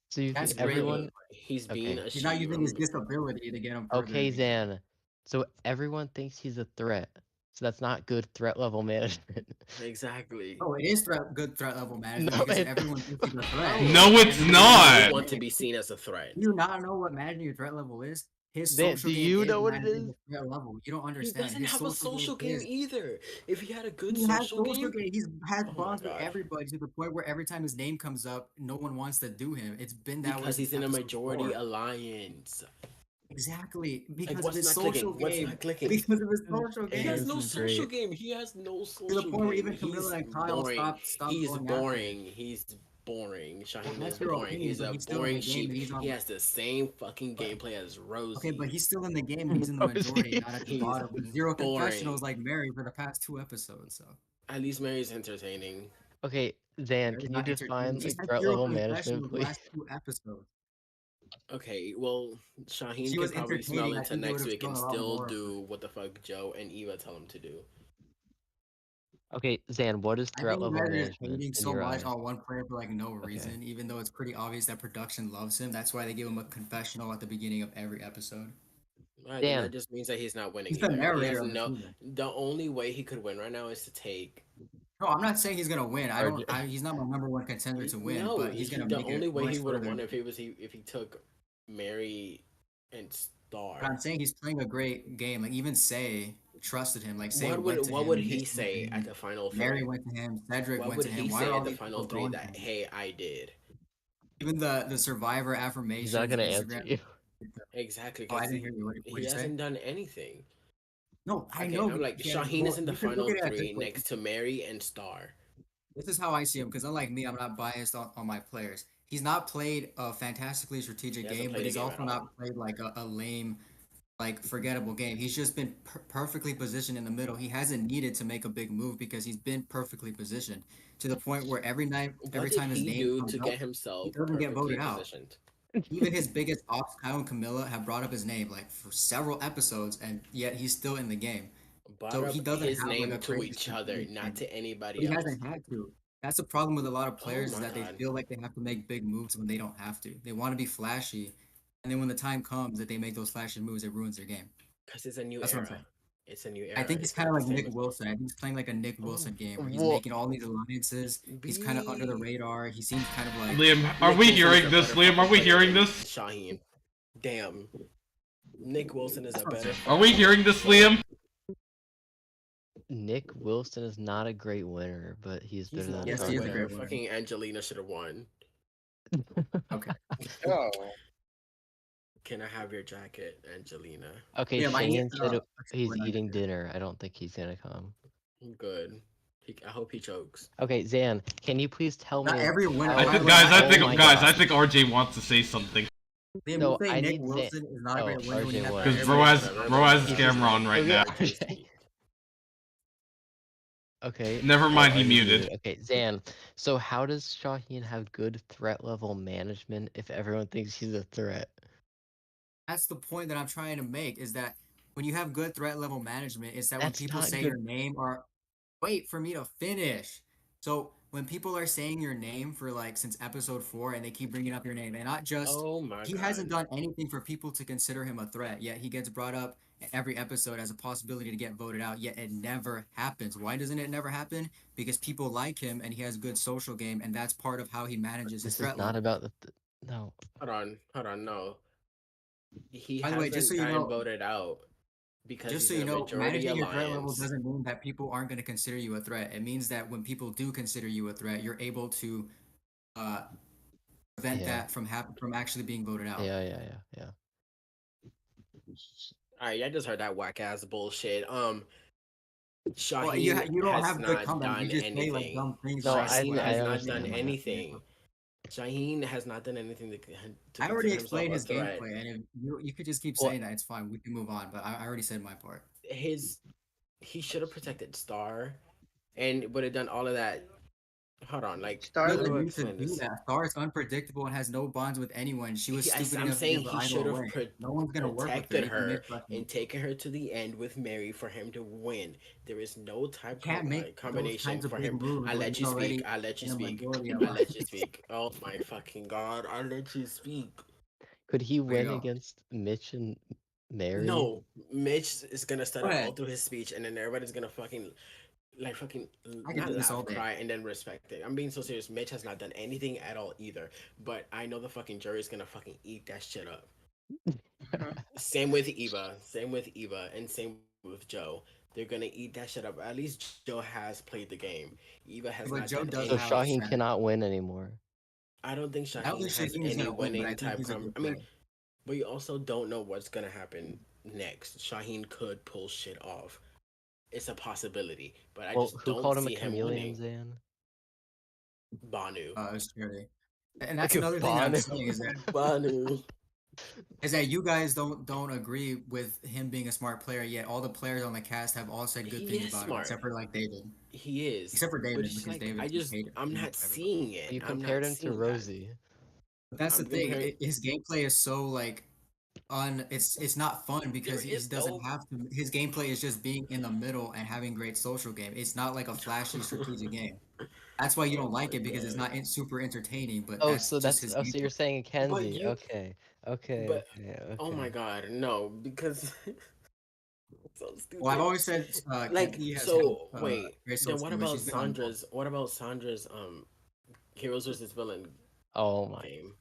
B: So you
A: That's
B: think
A: great.
B: everyone?
C: He's being
B: Okay.
C: a
A: He's not using his
C: Shiva.
A: disability to get him further.
B: Okay,
A: in the game.
B: Zan. So everyone thinks he's a threat. So that's not good threat level management.
C: Exactly.
A: Oh, it is good threat level management
B: No,
A: because
B: it-
A: everyone thinks he's a threat.
D: No, it's
C: You
D: not.
C: want to be seen as a threat.
A: Do you not know what managing your threat level is? His
B: Zan,
A: social
B: do
A: game
B: you
A: is
B: know what it
A: managing
B: is?
A: his threat level. You don't
C: He
A: understand.
C: doesn't
A: His
C: have a social game
A: is-
C: either. If he had a good
A: He has
C: social
A: social
C: game,
A: game. He's had
C: Oh my
A: bonds with
C: God.
A: everybody to the point where every time his name comes up, no one wants to do him. It's been that way
C: because he's
A: since
C: in a
A: episode
C: majority
A: 4.
C: alliance.
A: Exactly, because of
C: what's
A: his
C: not
A: social
C: clicking? What's
A: game.
C: not clicking?
A: Because of his social
C: He
B: Hey,
C: has
A: game.
C: no
B: this is
C: social
B: great.
C: game. He has no social
A: To the point where
C: game.
A: even Camilla
C: He's
A: and Kyle
C: boring.
A: stopped
C: He's
A: going after him.
C: boring. He's boring. Shaheen
A: That's
C: is
A: your
C: boring.
A: opinion,
C: He's
A: but
C: a
A: he's still in
C: boring
A: the game
C: sheep.
A: and he's on-
C: He has the same fucking gameplay as Rosie.
A: Okay, but he's still in the game. And he's in the
B: Rosie.
A: majority, not at the
C: He's
A: bottom. With 0
C: boring.
A: confessionals like Mary for the past 2 episodes. So
C: At least Mary's entertaining.
B: Okay, Zan,
A: Mary's
B: can you
A: not
B: define
A: entertaining. She's
B: like
A: had
B: threat
A: 0
B: level management,
A: confessionals the
B: please?
A: last 2 episodes.
C: Okay, well, Shaheen
A: She
C: can
A: was
C: probably smell
A: entertaining. I
C: into
A: think they
C: next
A: would've
C: week and
A: shown a lot
C: still
A: more.
C: do what the fuck Joe and Eva tell him to do.
B: Okay, Zan, what is
A: I
B: threat
A: think
B: level
A: Mary is
B: management
A: hating
B: in
A: so
B: your
A: much
B: eyes?
A: on one player for like no reason, even though it's pretty obvious that production loves him. That's why they give him a confessional at the beginning of every episode.
C: Right,
B: Dan.
C: then that just means that he's not winning.
A: He's the
C: either. He
A: narrator
C: has
A: of the
C: no.
A: season.
C: The only way he could win right now is to take.
A: No, I'm not saying he's gonna win. I
C: Or
A: don't. he's not my number 1 contender to win,
C: No,
A: but he's gonna
C: the
A: make
C: only
A: it
C: way
A: much
C: he would have
A: further.
C: won if he took Mary and Star.
A: But I'm saying he's playing a great game. Like even Say trusted him. Like say
C: What
A: went
C: would
A: to
C: what
A: him,
C: would
A: Mitch
C: he
A: went to
C: say at
A: him,
C: the final
A: Mary
C: three?
A: went to him, Cedric
C: What
A: went
C: would
A: to him.
C: he
A: Why are
C: say
A: all
C: at the
A: these
C: final
A: people
C: three
A: going to
C: that
A: him?
C: hey, I did?
A: Even the Survivor
B: He's not
A: affirmations,
B: gonna answer
A: Instagram.
B: you.
C: Exactly,
A: Oh, I
C: because
A: didn't hear you. What
C: he
A: did you say?
C: hasn't done anything.
A: No, I
C: Okay,
A: know.
C: I'm like
A: Yeah,
C: Shaheen is
A: well,
C: in the
A: you can
C: final
A: look at it this
C: three
A: way.
C: next to Mary and Star.
A: This is how I see him because unlike me, I'm not biased on my players. He's not played a fantastically
C: He
A: strategic
C: hasn't
A: game, but
C: played a
A: he's
C: game at
A: also
C: all.
A: not played like a lame, like forgettable game. He's just been perfectly positioned in the middle. He hasn't needed to make a big move because he's been perfectly positioned to the point where every night,
C: What
A: every
C: did
A: time his
C: he
A: name
C: do
A: comes
C: to
A: up,
C: get
A: he
C: himself
A: doesn't get
C: perfectly
A: voted out.
C: positioned?
A: Even his biggest ops, Kyle and Camilla, have brought up his name like for several episodes, and yet he's still in the game.
C: Brought
A: So
C: up
A: he doesn't
C: his
A: have like
C: name
A: a
C: to
A: crazy
C: each other,
A: strategic
C: not
A: game.
C: to
A: But
C: anybody
A: he
C: else.
A: hasn't had to. That's the problem with a lot of
C: Oh
A: players is
C: my
A: that they
C: god.
A: feel like they have to make big moves when they don't have to. They want to be flashy, and then when the time comes that they make those flashy moves, it ruins their game.
C: Because it's a new
A: That's what I'm
C: era.
A: saying.
C: It's a new
A: I
C: era.
A: think he's
C: It's
A: kind
C: not
A: of
C: the
A: like
C: same
A: Nick
C: as
A: Wilson. I think he's playing like a Nick
C: oh
A: Wilson game where he's
B: What?
A: making all these alliances. He's kind of under the
C: B.
A: radar. He seems kind of like
D: Liam, are
C: Nick
D: we
C: Wilson is
D: hearing
C: a
D: this?
C: better
D: Liam, are
C: fucking
D: we
C: player
D: hearing
C: than
D: this?
C: Shaheen. Damn. Nick Wilson is
A: that's
C: a
A: what I'm
C: better
A: saying.
D: Are we
C: fucking
D: hearing this, Liam?
B: Nick Wilson is not a great winner, but he's
C: He's
B: better than
C: not a
A: Yes,
C: great
A: he is a
C: winner.
A: great winner.
C: Fucking Angelina should have won.
A: Okay.
G: Oh,
C: Can I have your jacket, Angelina?
B: Okay,
A: Yeah, but he
B: Shane
A: has
B: said
A: a
B: he's
A: score
B: eating
A: negative.
B: dinner. I don't think he's gonna come.
C: Good. I hope he chokes.
B: Okay, Zan, can you please tell
A: Not
B: me
A: every winner.
B: how-
D: I
A: By the
D: think,
A: way,
D: guys,
A: not
D: I
B: Oh
A: every
D: think,
B: my
A: winner.
D: guys, I
B: god.
D: think RJ wants to say something
A: Liam,
B: No,
A: you say
B: I
A: Nick
B: need Zan.
A: Wilson is not a
B: Oh,
A: great winner when you
B: RJ
A: have
B: what?
D: because
A: every
D: bro has his
B: He's
D: camera
B: just-
D: on right
B: okay,
D: now.
B: Okay.
D: Never mind, he
B: RJ
D: muted.
B: Okay, Zan. So how does Shaheen have good threat level management if everyone thinks he's a threat?
A: That's the point that I'm trying to make is that when you have good threat level management, it's that when
B: That's
A: people
B: not
A: say
B: good.
A: your name or wait for me to finish. So when people are saying your name for like since episode 4 and they keep bringing up your name and not just
C: Oh my
A: he hasn't
C: god.
A: done anything for people to consider him a threat, yet he gets brought up in every episode as a possibility to get voted out, yet it never happens. Why doesn't it never happen? Because people like him and he has good social game and that's part of how he manages his
B: This is
A: threat
B: not
A: level.
B: about the no.
C: Hold on, no. He
A: By the way, just so
C: hasn't
A: you
C: gotten
A: know,
C: voted out because
A: just
C: he's
A: so
C: in
A: you
C: a
A: know,
C: majority
A: managing your threat level
C: alliance.
A: doesn't mean that people aren't going to consider you a threat. It means that when people do consider you a threat, you're able to uh, prevent
B: Yeah.
A: that from actually being voted out.
B: Yeah.
C: Alright, I just heard that whack ass bullshit.
A: Well,
C: Shaheen
A: you don't
C: has
A: have good
C: not
A: comeback. You
C: done
A: just say like
C: anything.
A: dumb things.
B: No,
A: about
B: I
C: Shaheen
A: people
C: has
A: as
C: not
A: if
C: done
B: understand
A: they
B: that.
C: anything. Shaheen has not done anything to
A: I already
C: consider himself
A: explained
C: a
A: his
C: threat.
A: gameplay, and if you could just keep
B: Well-
A: saying that, it's fine. We can move on. But I already said my part.
C: He should have protected Star and would have done all of that. Hold on, like
G: Star
A: He
C: how do
A: doesn't
C: I
A: need to
C: explain
A: do
C: this?
A: that. Star is unpredictable and has no bonds with anyone. She was stupid
C: I'm
A: enough to
C: saying
A: give her
C: he
A: idol
C: should have
A: away. No one's gonna work with her.
C: protected
A: Even
C: her
A: Mitch fucking-
C: and taken her to the end with Mary for him to win. There is no type
A: can't make those
C: combination
A: kinds of
C: for
A: big
C: him.
A: moves
C: I
A: when
C: let
A: he's
C: you
A: already
C: speak. I let you
A: in a
C: speak.
A: majority
C: I let you
A: alliance.
C: speak. Oh my fucking god! I let you speak.
B: Could he
A: There you
B: win
A: go.
B: against Mitch and Mary?
C: No, Mitch is gonna stutter
A: Go
C: all
A: ahead.
C: through his speech, and then everybody's gonna fucking
A: I can
C: not
A: do this all
C: laugh,
A: day.
C: cry, and then respect it. I'm being so serious. Mitch has not done anything at all either, but I know the fucking jury's gonna fucking eat that shit up. Same with Eva. Same with Eva, and same with Joe. They're gonna eat that shit up. At least Joe has played the game. Eva has
A: But
C: not
A: Joe
C: done
A: does
B: So
C: any.
A: have
B: Shaheen
A: stats.
B: cannot win anymore.
C: I don't think
A: I don't
C: Shaheen
A: think
C: has
A: Shaheen is
C: any
A: gonna win, but I
C: winning
A: think
C: type.
A: he's a good
C: I mean,
A: player.
C: but you also don't know what's gonna happen next. Shaheen could pull shit off. It's a possibility, but I
B: Well,
C: just
B: who
C: don't
B: called him a
C: see him
B: chameleon,
C: winning.
B: Zan?
C: Banu.
A: It's charity. And that's
B: Like a
A: another thing that I'm
B: Banu.
A: saying
C: Banu.
A: is that you guys don't agree with him being a smart player. Yet all the players on the cast have all said good
C: He
A: things
C: is
A: about him,
C: smart.
A: except for like David.
C: He is.
A: Except for
C: But
A: David,
C: it's
A: because
C: like
A: David
C: I
A: just
C: just
A: hated
C: I'm
A: him
C: not
A: everywhere.
C: seeing it.
B: You
C: I'm
B: compared
C: not
B: him to
C: seeing that.
B: Rosie.
A: But that's
C: I'm
A: the thing.
C: comparing-
A: His gameplay is so like it's not fun because
C: There
A: he
C: is
A: doesn't
C: no-
A: have to. His gameplay is just being in the middle and having great social game. It's not like a flashy strategic game. That's why you don't
C: Oh
A: like
C: my
A: it because it's
C: God.
A: not super entertaining. But
B: Oh,
A: that's
B: so
A: just
B: that's
A: his
B: so you're
A: gameplay.
B: saying Kenzie.
C: you-
B: Okay.
C: But oh my
B: Okay.
C: god, no, because it's so stupid.
A: Well, I've always said
C: like
A: Kenzie has
C: so.
A: had,
C: Wait,
A: great
C: then
A: social
C: what
A: game, but
C: about
A: she's been on.
C: Sandra's? What about Sandra's heroes versus villain
B: Oh my.
C: game?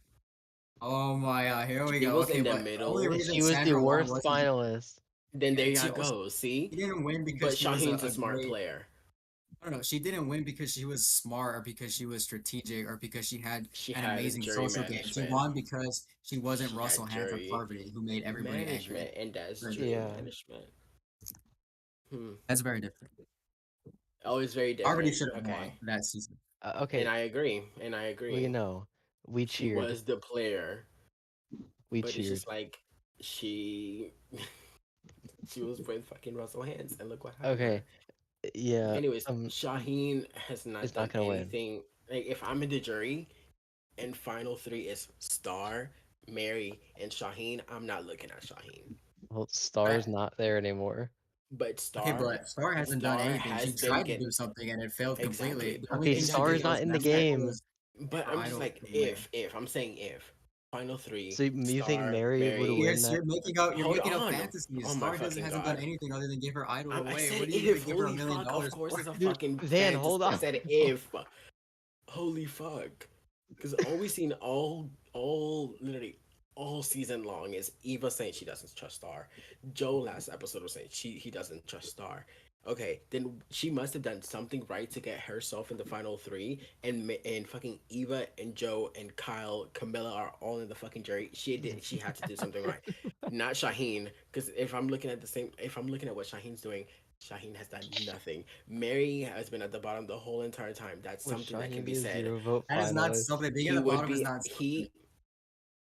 A: Oh my, here we
C: She
A: go.
C: was
A: Okay,
C: in the
A: but the only
C: middle.
A: reason
B: She was the
A: Sandra won
B: worst
A: was
B: finalist.
C: Then there
A: And
C: you go.
A: she
C: See,
A: didn't win because
C: but
A: she was
C: Shaheen's a
A: a
C: smart
A: great.
C: player.
A: I don't know. She didn't win because she was smart or because she was strategic or because she had
C: She
A: an
C: had
A: amazing
C: jury
A: social game. She
C: management.
A: won because she wasn't
C: She
A: Russell
C: had
A: Hanford
C: jury
A: Parvati, who made everybody angry.
C: management, and that's
A: Very
C: jury
A: different.
B: Yeah.
C: management. Hmm.
A: That's very different.
C: Oh, it's very
A: Parvati
C: different.
A: should have won
C: Okay,
A: that season.
C: and
B: Okay,
C: I agree. And I
B: we
C: agree.
B: know. We
C: She
B: cheered.
C: was the player,
B: We
C: but it's
B: cheered.
C: just like she she was with fucking Russell Hands, and look what happened to
B: Okay,
C: her.
B: yeah.
C: Anyways, Shaheen has not
B: Is not
C: done
B: gonna win.
C: anything. Like if I'm in the jury and final three is Star, Mary, and Shaheen, I'm not looking at Shaheen.
B: Well, Star's
A: That,
B: not there anymore.
C: But
A: okay, but Star hasn't done
C: Star
A: anything. She
C: has been
A: tried to
C: get
A: do something and it failed completely.
C: exactly,
A: The only
B: Okay,
A: thing she
C: exactly.
B: Star's
A: did
B: not
A: was
B: in the
A: that
B: game.
A: was
C: But
A: her
C: I'm just
A: idol
C: like,
A: couldn't win.
C: if I'm saying if final three,
B: So you think
C: Star,
B: Mary would
C: Mary.
B: win
A: You're
B: that?
C: Hold
A: making up
C: on.
A: fantasies.
C: Oh my
A: Star doesn't
C: fucking
A: hasn't done
C: god.
A: anything other than give her idol
C: I
A: away.
C: said
A: What are you
C: if.
A: gonna give her $1
C: Holy
A: million
C: fuck. Of
A: dollars
C: course,
A: for?
C: it's a
B: Dude,
C: fucking
B: Van, hold
C: fantasy. I
B: on.
C: said if. Holy fuck. Because all we've seen literally all season long is Eva saying she doesn't trust Star. Joe last episode was saying he doesn't trust Star. Okay, then she must have done something right to get herself in the final three, and fucking Eva and Joe and Kyle, Camilla are all in the fucking jury. She had to do something right, not Shaheen. Because if I'm looking at what Shaheen's doing, Shaheen has done nothing. Mary has been at the bottom the whole entire time. That's
B: Would
C: something that can
B: Shaheen
C: be
B: be a
C: said.
B: zero vote
A: That is not
B: finalist?
A: something. Being at
C: He
A: the
C: would
A: bottom is
C: be
A: not something.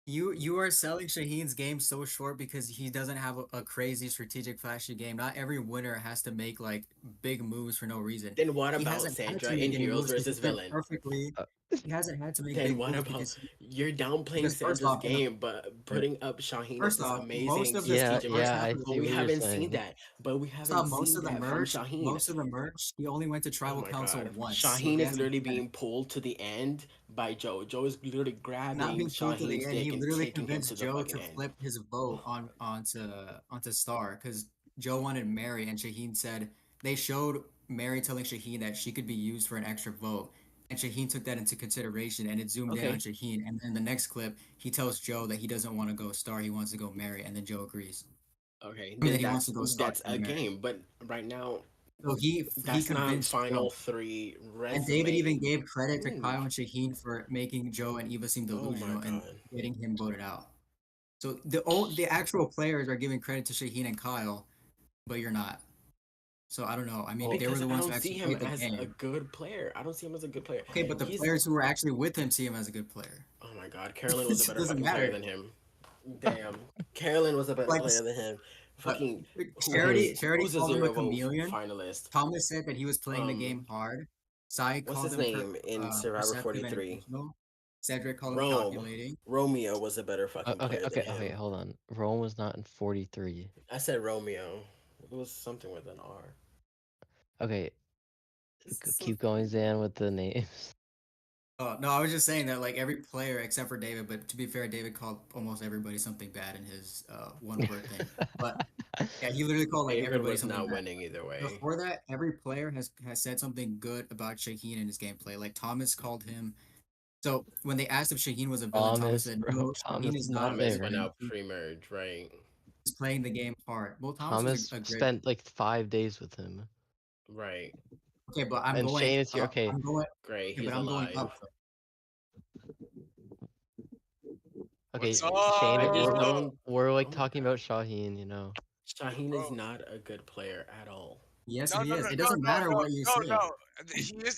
A: You are selling Shaheen's game so short because he doesn't have a crazy strategic flashy game. Not every winner has to make like big moves for no reason.
C: Then what
A: He
C: about
A: hasn't had
C: Sandra
A: to make
C: in
A: any
C: Heroes
A: moves because
C: versus
A: he's been
C: Villain?
A: perfectly.
B: Uh,
A: He hasn't had to make
C: Then
A: big
C: what
A: moves
C: about
A: because
C: you're downplaying
A: first
C: Sandra's
A: off in the
C: game, but putting up Shaheen as
A: first
C: this
A: off most
C: amazing
A: of the
B: Yeah,
C: strategic
A: first
C: player?
B: yeah,
A: half
B: I
A: of
C: But
B: see
C: we
B: what you're
C: haven't seen
B: saying.
C: that. But we
A: first off,
C: haven't seen that from Shaheen.
A: most of the merch he only went to
C: Oh
A: tribal
C: my
A: council
C: god.
A: once, so
C: Shaheen
A: he
C: is
A: hasn't
C: literally
A: had it.
C: being pulled to the end by Joe. Joe is literally
A: Not
C: grabbing
A: being pulled to the
C: Shaheen's
A: end. He
C: dick and
A: literally
C: taking him to
A: convinced
C: the
A: Joe
C: fucking
A: to
C: end.
A: flip his vote onto Star because Joe wanted Mary, and Shaheen said they showed Mary telling Shaheen that she could be used for an extra vote, and Shaheen took that into consideration, and it zoomed in on
C: Okay.
A: Shaheen. And then the next clip, he tells Joe that he doesn't want to go Star, he wants to go Mary, and then Joe agrees.
C: Okay.
A: I mean,
C: Then
A: that he wants to go Star
C: that's
A: and
C: a
A: then Mary.
C: game. But right now
A: So he
C: that's not
A: convinced Joe.
C: final three
A: And David even
C: resume
A: gave credit to Kyle
C: move.
A: and Shaheen for making Joe and Eva seem
C: Oh my
A: delusional and
C: god.
A: getting him voted out. So the actual players are giving credit to Shaheen and Kyle, but you're not. So I don't know. I mean,
B: Well,
A: they were
C: Because
A: the
C: I
A: ones who
C: don't see
A: actually
C: him
A: played the
C: as a
A: game.
C: good player. I don't see him as a good player.
A: Okay, but the
C: He's
A: players who were actually with him see him as a good player.
C: oh my god, Carolyn was a
A: It
C: better
A: doesn't
C: fucking player
A: matter.
C: than him. Damn, Carolyn was a better
A: Like,
C: player than him.
A: but
C: Fucking
B: okay,
A: Charity
C: who's a
A: called him a
C: zero vote
A: chameleon.
C: finalist?
A: Thomas said that he was playing the
C: Um,
A: game hard. Sai
C: what's
A: called
C: his
A: him
C: name in Survivor
A: perceptive and
C: 43?
A: intentional. Cedric called him
C: Rome.
A: calculating.
C: Romeo was a better fucking
B: okay,
C: player than
B: okay, okay.
C: him.
B: Hold on. Rome was not in 43.
C: I said Romeo. It was something with an R.
B: Okay,
A: This is so
B: keep going, Zan, with the names.
A: Oh, no, I was just saying that like every player except for David, but to be fair, David called almost everybody something bad in his one word thing. But yeah, he literally called like
C: David
A: everybody
C: was
A: something
C: not
A: bad.
C: winning either way.
A: Before that, every player has said something good about Shaheen in his gameplay. Like Thomas called him. So when they asked if Shaheen was a villain, Thomas
B: Thomas,
A: said,
B: bro.
A: "No,
B: Thomas
A: Shaheen is
B: is
A: not a
B: not
C: Thomas
B: there.
C: went
A: villain.
C: out pre-merge, right?
A: He's playing the game hard." Well, Thomas was
B: Thomas
A: a great.
B: spent like 5 days with him.
C: Right.
A: Okay, but I'm
B: And
A: going
B: Shane is here.
A: up.
B: Okay,
A: I'm going.
C: Great.
A: Okay, but
C: He's
A: I'm going
C: alive.
A: up.
B: okay,
G: What's
B: Shane,
C: I just
G: up?
C: don't.
B: we're like
C: Oh my
B: talking
C: god.
B: about Shaheen, you know.
C: Shaheen is
G: Bro,
C: not a good player at all.
A: Yes,
G: no,
A: he
G: no,
A: is.
G: no,
A: It
G: no,
A: doesn't
G: no,
A: matter
G: no,
A: what you
G: no,
A: say.
G: no.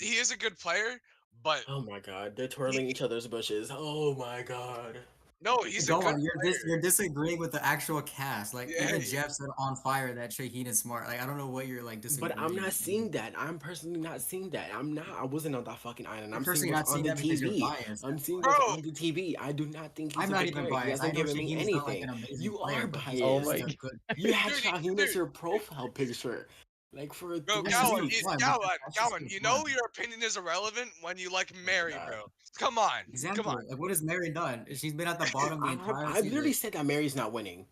G: He is a good player, but
C: Oh my god. They're
G: he
C: twirling each other's bushes. Oh my god.
G: no, he's a
A: Go
G: good
A: on.
G: player.
A: You're disagreeing with the actual cast. Like
G: Yeah,
A: even Jeff said on fire that Shaheen is smart. Like I don't know what you're like
C: But I'm
A: disagreeing.
C: not seeing that. I'm personally not seeing that. I'm not. I wasn't on that fucking island.
A: You're
C: I'm seeing
A: personally
C: what's
A: not
C: on
A: seeing
C: the
A: that because you're
C: TV.
A: biased.
C: I'm
A: That's
C: seeing
A: why.
C: what's
G: bro.
C: on the TV. I do not think he's
A: I'm
C: a
A: not
C: good
A: even
C: player. He
A: biased. I
C: hasn't
A: know
C: given me
A: Shaheen is not like
C: anything.
A: an amazing
C: You
A: player,
C: are
A: but he's
B: Oh
C: biased.
B: my
A: just a good.
C: You had
G: Dude,
C: Shaheen as
G: dude,
C: your profile picture. Like for
G: bro,
A: That's just
G: Gowan,
A: for
C: 3 weeks.
A: fun. That's just
G: Gowan,
A: for
G: you know
A: fun.
G: your opinion is irrelevant when you like
C: Oh my
G: Mary,
C: god.
G: bro. Come on, come
A: Exactly.
G: on.
A: Like what has Mary done? She's been at the bottom the entire
C: I literally
A: season.
C: said that Mary's not winning.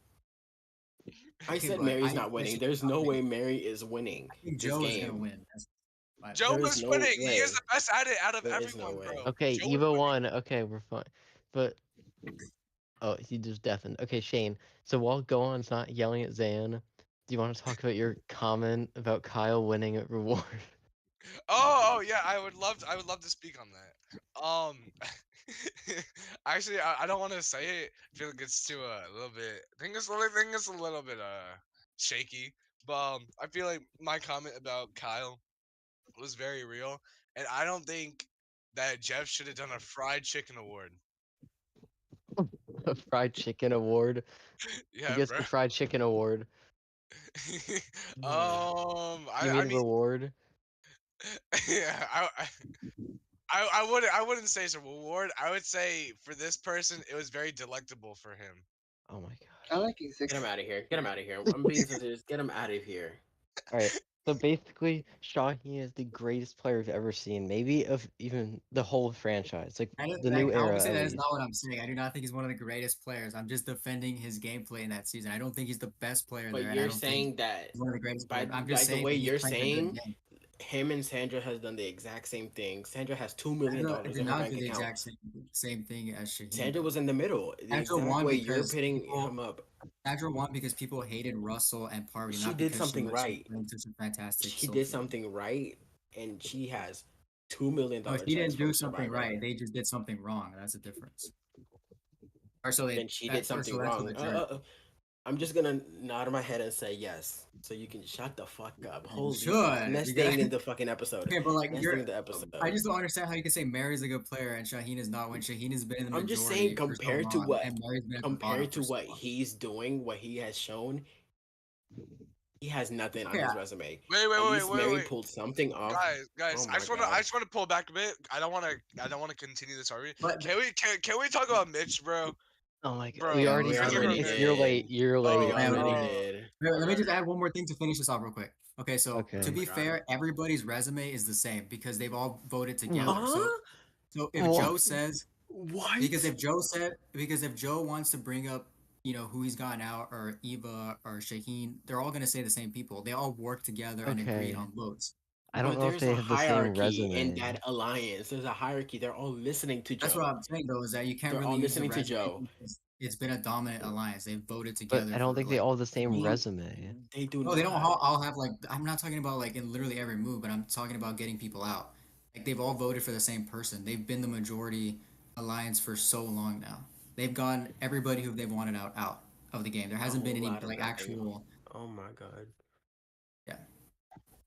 C: I
A: Okay,
C: said
A: but
C: Mary's
A: I
C: not
A: said
C: winning.
A: she's
C: There's
A: not
C: no way
A: winning.
C: Mary is winning
A: I think
C: this
A: Joe is gonna
C: game.
A: win. That's my
G: Joe
C: There
A: opinion.
C: is
G: was
C: no
G: winning. He is
C: way.
G: the best at it out of
C: There is no
G: everyone,
C: way.
G: bro.
B: Okay,
G: Joe was
B: Eva
G: winning.
B: won. Okay, we're fine. But oh, he just deafened. Okay, Shane. So while Gohan's not yelling at Zan, Do you want to talk about your comment about Kyle winning a reward?
G: Oh yeah, I would love to speak on that. Actually, I don't want to say it. I feel like it's too a little bit. I think it's a little bit shaky. But I feel like my comment about Kyle was very real, and I don't think that Jeff should have done a fried chicken award.
B: A fried chicken award. He
G: Yeah,
B: gets
G: bro.
B: the fried chicken award. You
G: I
B: mean
G: mean,
B: reward?
G: yeah, I wouldn't say it's a reward. I would say for this person, it was very delectable for him.
B: Oh my
H: I
B: gosh.
H: like
C: Get him out of here. Get him out of here. I'm being serious. Get him out of here.
B: Alright. So basically, Shaheen is the greatest player I've ever seen. Maybe of even the whole franchise. Like the new era
A: Obviously,
B: at
A: that is
B: least.
A: not what I'm saying. I do not think he's one of the greatest players. I'm just defending his gameplay in that season. I don't think he's the best player
C: But
A: there, and I
C: you're
A: don't think
C: saying that
A: he's one of the greatest
C: by
A: players. I'm
C: by
A: just
C: the
A: saying
C: way
A: that he's
C: you're
A: playing a good
C: saying,
A: game.
C: him and Sandra has done the exact same thing. Sandra has $2 million
A: Did
C: in her
A: not
C: bank
A: do the
C: account.
A: exact same thing as Shaheen.
C: Sandra was in the middle. The
A: Sandra
C: exact
A: won
C: way you're
A: because
C: pitting
A: people.
C: him up.
A: Sandra won because people hated Russell and Parvati,
C: She
A: not
C: did
A: because
C: something
A: she
C: right.
A: played such a fantastic
C: She did
A: social game.
C: something right, and she has $2 million
A: No, she
C: checks
A: didn't do
C: from
A: something
C: Survivor.
A: right. They just did something wrong. That's the difference. Or so
C: Then she did something
A: so that's what
C: wrong.
A: the jury.
C: I'm just gonna nod my head and say yes, so you can shut the fuck up.
A: You
C: Holy
A: should,
C: fuck! Next
A: because-
C: thing in the fucking episode.
A: Okay, but like
C: Next thing in the episode.
A: I just don't understand how you can say Mary's a good player and Shaheen is not when Shaheen has been in the majority
C: I'm just saying,
A: for so long, and Mary's been at the bottom
C: compared to
A: for so
C: what
A: long.
C: he's doing, what he has shown, he has nothing on his resume.
G: Wait,
C: At least Mary
G: wait.
C: pulled something off.
G: Guys,
C: Oh
G: I just
C: my
G: want
C: God.
G: to pull back a bit. I don't want to continue this argument.
A: But
G: Can we talk about Mitch, bro?
B: Oh my god.
G: Bro,
B: We
A: yeah,
B: already
C: we
B: did.
C: already
B: You're late.
C: did.
B: You're late.
C: We
G: Oh,
C: already
G: oh.
C: did.
A: let me just add one more thing to finish this off real quick. Okay, so
B: Okay.
A: to be
C: Oh my God.
A: fair, everybody's resume is the same because they've all voted together.
C: Huh?
A: So if
B: What?
A: Joe says
C: What?
A: because if Joe wants to bring up, you know, who he's gotten out or Eva or Shaheen, they're all gonna say the same people. They all work together and agreed
B: Okay.
A: on votes.
B: I don't
C: But
B: know if
C: there's
B: they
C: a
B: have the same
C: hierarchy in
B: resume.
C: that alliance. There's a hierarchy. They're all listening to Joe.
A: That's what I'm saying though, is that you can't
C: They're
A: really
C: all
A: use the
C: listening to
A: resume
C: Joe.
A: because it's been a dominant alliance. They've voted
B: But
A: together.
B: I don't
A: for,
B: think they
A: like,
B: all have the same
C: mean,
B: resume.
C: They do
A: no,
C: not.
A: they don't all have like I'm not talking about like in literally every move, but I'm talking about getting people out. Like they've all voted for the same person. They've been the majority alliance for so long now. They've gone everybody who they've wanted out of the game. There hasn't been
C: whole
A: any
C: lot of
A: like
C: nothing.
A: actual.
C: Oh my God.
A: Yeah,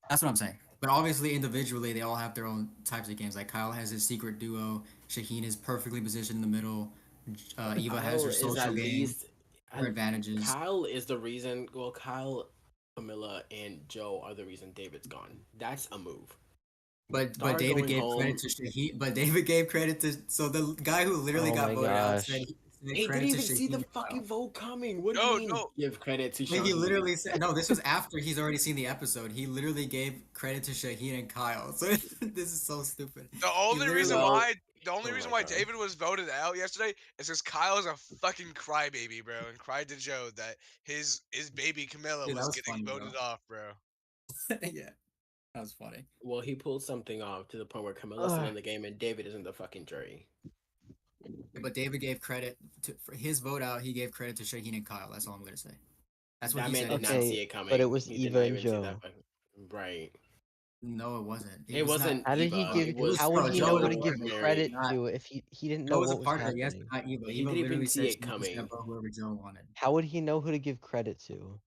A: that's what I'm saying. But obviously, individually, they all have their own types of games. Like Kyle has his secret duo. Shaheen is perfectly positioned in the middle. Eva has her
C: Kyle is
A: social
C: at
A: game,
C: least
A: her advantages.
C: Kyle is the reason. Well, Kyle, Camilla, and Joe are the reason David's gone. That's a move.
A: But
C: Star
A: David
C: going
A: gave
C: home-
A: credit to Shaheen. But David gave credit to so the guy who literally
B: Oh
A: got
B: my
A: voted out
B: gosh.
A: said
C: They
A: credit
C: didn't
A: to
C: even see the
A: Shaheen and
C: fucking
A: Kyle.
C: vote coming. What do
G: No,
C: you mean?
G: no.
C: Give credit to
A: Like, he
C: Shaheen.
A: literally said no. This was after he's already seen the episode. He literally gave credit to Shaheen and Kyle. So this is so stupid.
G: The only reason
C: literally-
G: why
C: Oh my
G: why
C: God.
G: David was voted out yesterday is because Kyle is a fucking crybaby, bro, and cried to Joe that his baby Camilla
A: Dude, that
G: was
A: was
G: getting
A: funny,
G: voted
A: bro.
G: off, bro.
A: Yeah, that was funny.
C: Well, he pulled something off to the point where Camilla's still in the game and David is in the fucking jury.
A: But David gave credit for his vote out. He gave credit to Shaheen and Kyle. That's all I'm gonna say. That's what
C: That
A: he
C: man
A: said.
C: did
A: himself.
C: not
B: Okay,
C: see it coming.
B: but it was
C: He did
B: Eva
C: not
B: and
C: even see that
B: Joe.
C: right.
A: No, it wasn't.
C: It
A: was not-
C: wasn't
B: How did he
C: Eva,
B: give?
C: it was
B: How would
A: no,
B: he
A: Joe
B: know
A: was
B: who
A: a
B: to
A: part
B: give
A: of it,
B: credit
A: not-
B: to if he didn't
A: Joe
B: know
A: was a
B: what was
A: part of it. Yes,
B: happening?
A: but not Eva.
C: He
A: Eva
C: didn't even
A: literally
C: see
A: said
C: it
A: she was
C: coming.
A: gonna vote whoever Joe wanted.
B: How would he know who to give credit to?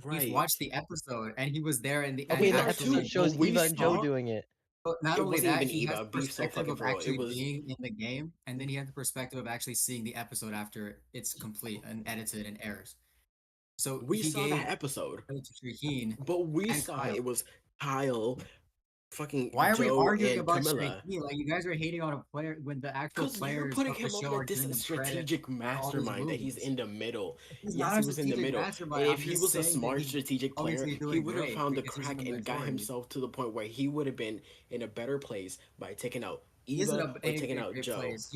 C: Right.
A: He's watched the episode and he was there in the.
B: Okay, the
C: are
A: actual
B: episode
C: too,
B: shows
C: but we
B: Eva and Joe
C: saw-
B: doing it.
A: But not
C: It
A: only
C: wasn't
A: that,
C: even
A: he has
C: Eva.
A: the
C: Beef so
A: perspective
C: fucking
A: of
C: for real. It
A: actually
C: was-
A: being in the game, and then he has the perspective of actually seeing the episode after it's complete and edited and airs. So
C: We
A: he
C: saw
A: gave
C: that episode,
A: credit to Shaheen.
C: but we
A: and
C: saw
A: Kyle.
C: it was Kyle, fucking
A: Why are we
C: Joe,
A: arguing
C: and
A: about
C: Camilla.
A: Shaheen? Like, you guys are hating on a player when the actual
C: Because you're
A: players
C: putting
A: of the
C: him
A: show
C: over
A: are
C: this
A: giving him credit.
C: strategic mastermind that he's
A: moves.
C: in the middle.
A: He's
C: Yes,
A: not
C: he
A: a
C: was in the
A: strategic
C: middle.
A: mastermind.
C: And
A: I'm
C: if he
A: just
C: was a
A: saying that
C: smart
A: he's
C: strategic player,
A: obviously
C: he
A: doing
C: would have
A: great
C: found the
A: because he's in
C: crack
A: the
C: and got
A: majority.
C: himself to the point where he would have been in a better place by taking out
A: He isn't
C: Eva or taking out
A: great
C: Joe.
A: place.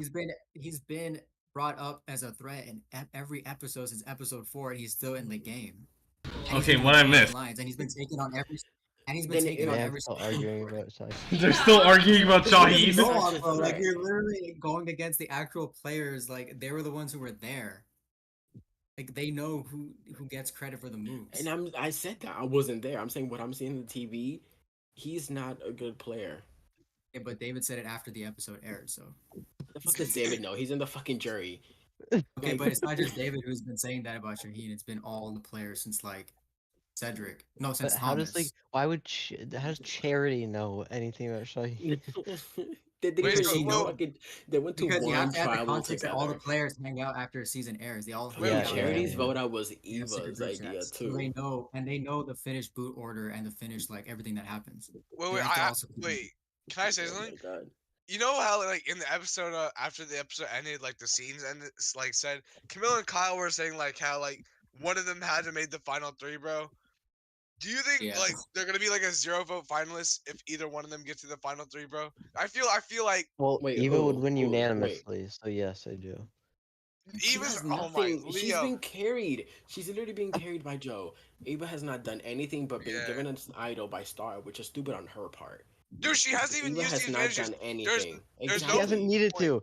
A: He's been brought up as a threat in every episode since episode 4, and he's still in the game. And he's
D: Okay,
A: been
D: what I
A: winning
D: missed.
A: lines, and he's been taken on every. And he's been
C: Then
A: taken on
B: Yeah,
A: every.
B: still arguing about Shaheen.
D: They're still arguing about
A: What is
D: Shaheen.
A: going on,
C: Such a
A: bro? Like,
C: threat.
A: you're literally going against the actual players. Like, they were the ones who were there. Like they know who gets credit for the moves.
C: And I said that I wasn't there. I'm saying what I'm seeing on the TV. He's not a good player.
A: Yeah, but David said it after the episode aired, so
C: The fuck does David know? He's in the fucking jury.
A: okay.
C: Like,
A: But it's not just David who's been saying that about Shaheen. It's been all the players since like Cedric. No,
B: But
A: since
B: how does
A: Thomas.
B: why would how does Charity know anything about Shaheen?
C: they didn't
G: Wait,
C: even
A: Because she knows.
C: fucking. They went to
A: Because you have
C: one
A: to have the
C: tribal
A: context that all the
C: together.
A: players hang out after a season airs. They all
C: Fucking
A: hang
B: Yeah,
A: out
B: yeah,
C: Charity's
B: yeah.
C: vote out was
A: they have secret
C: Eva's
A: group
C: idea
A: chats. So
C: too.
A: they know the finished boot order and the finished like everything that happens.
G: wait,
A: They
G: wait,
A: like to also keep
G: wait. Can I say
C: Oh
G: something?
C: my god.
G: You know how like in the episode after the episode ended, like the scenes ended, like said Camilla and Kyle were saying like how like one of them had to make the final three, bro. Do you think
A: Yeah.
G: like they're gonna be like a 0 vote finalist if either one of them gets to the final three, bro? I feel like
B: Well,
C: Wait,
B: Eva would
C: who?
B: win
C: Who? Wait.
B: unanimously, so yes, I do.
C: She
G: Eva's
C: has
G: oh my
C: nothing. She's
G: Leo.
C: being carried. She's literally being carried by Joe. Ava has not done anything but been
G: Yeah.
C: given an idol by Star, which is stupid on her part.
G: Dude, she hasn't even
C: Eva
G: used the
C: has not
G: advantages.
C: done
G: There's
C: anything.
G: there's
B: She
G: no
B: hasn't
C: Exactly.
B: needed
G: point.
B: to.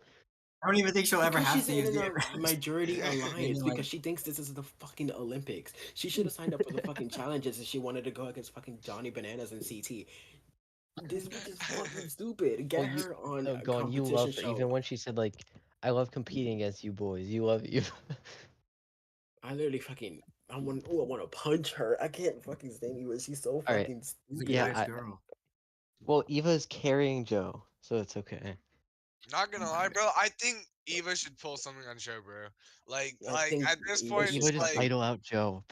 A: I don't even think she'll ever
C: Because
A: have
C: she's
A: to use
C: in
A: the
C: a majority alliance
A: Maybe, like-
C: because she thinks this is the fucking Olympics. She should have signed up for the fucking challenges if she wanted to go against fucking Johnny Bananas and CT. This bitch is fucking stupid. Get
B: Well,
C: her on
B: Oh,
C: a
B: Gone, you
C: competition
B: love her.
C: show.
B: Even when she said like, "I love competing against you boys." You love you.
C: I literally fucking I want to punch her. I can't fucking stand Eva. She's so
B: Alright,
C: fucking
A: She's a
C: stupid.
B: yeah,
A: nice
B: I-
A: girl.
B: Well, Eva is carrying Joe, so it's okay.
G: Not gonna lie, bro. I think Eva should pull something on show, bro. Like
C: I think
G: at this
C: Eva
B: But
G: point,
C: should
B: Eva just
G: like
C: fucking-
B: idle out Joe.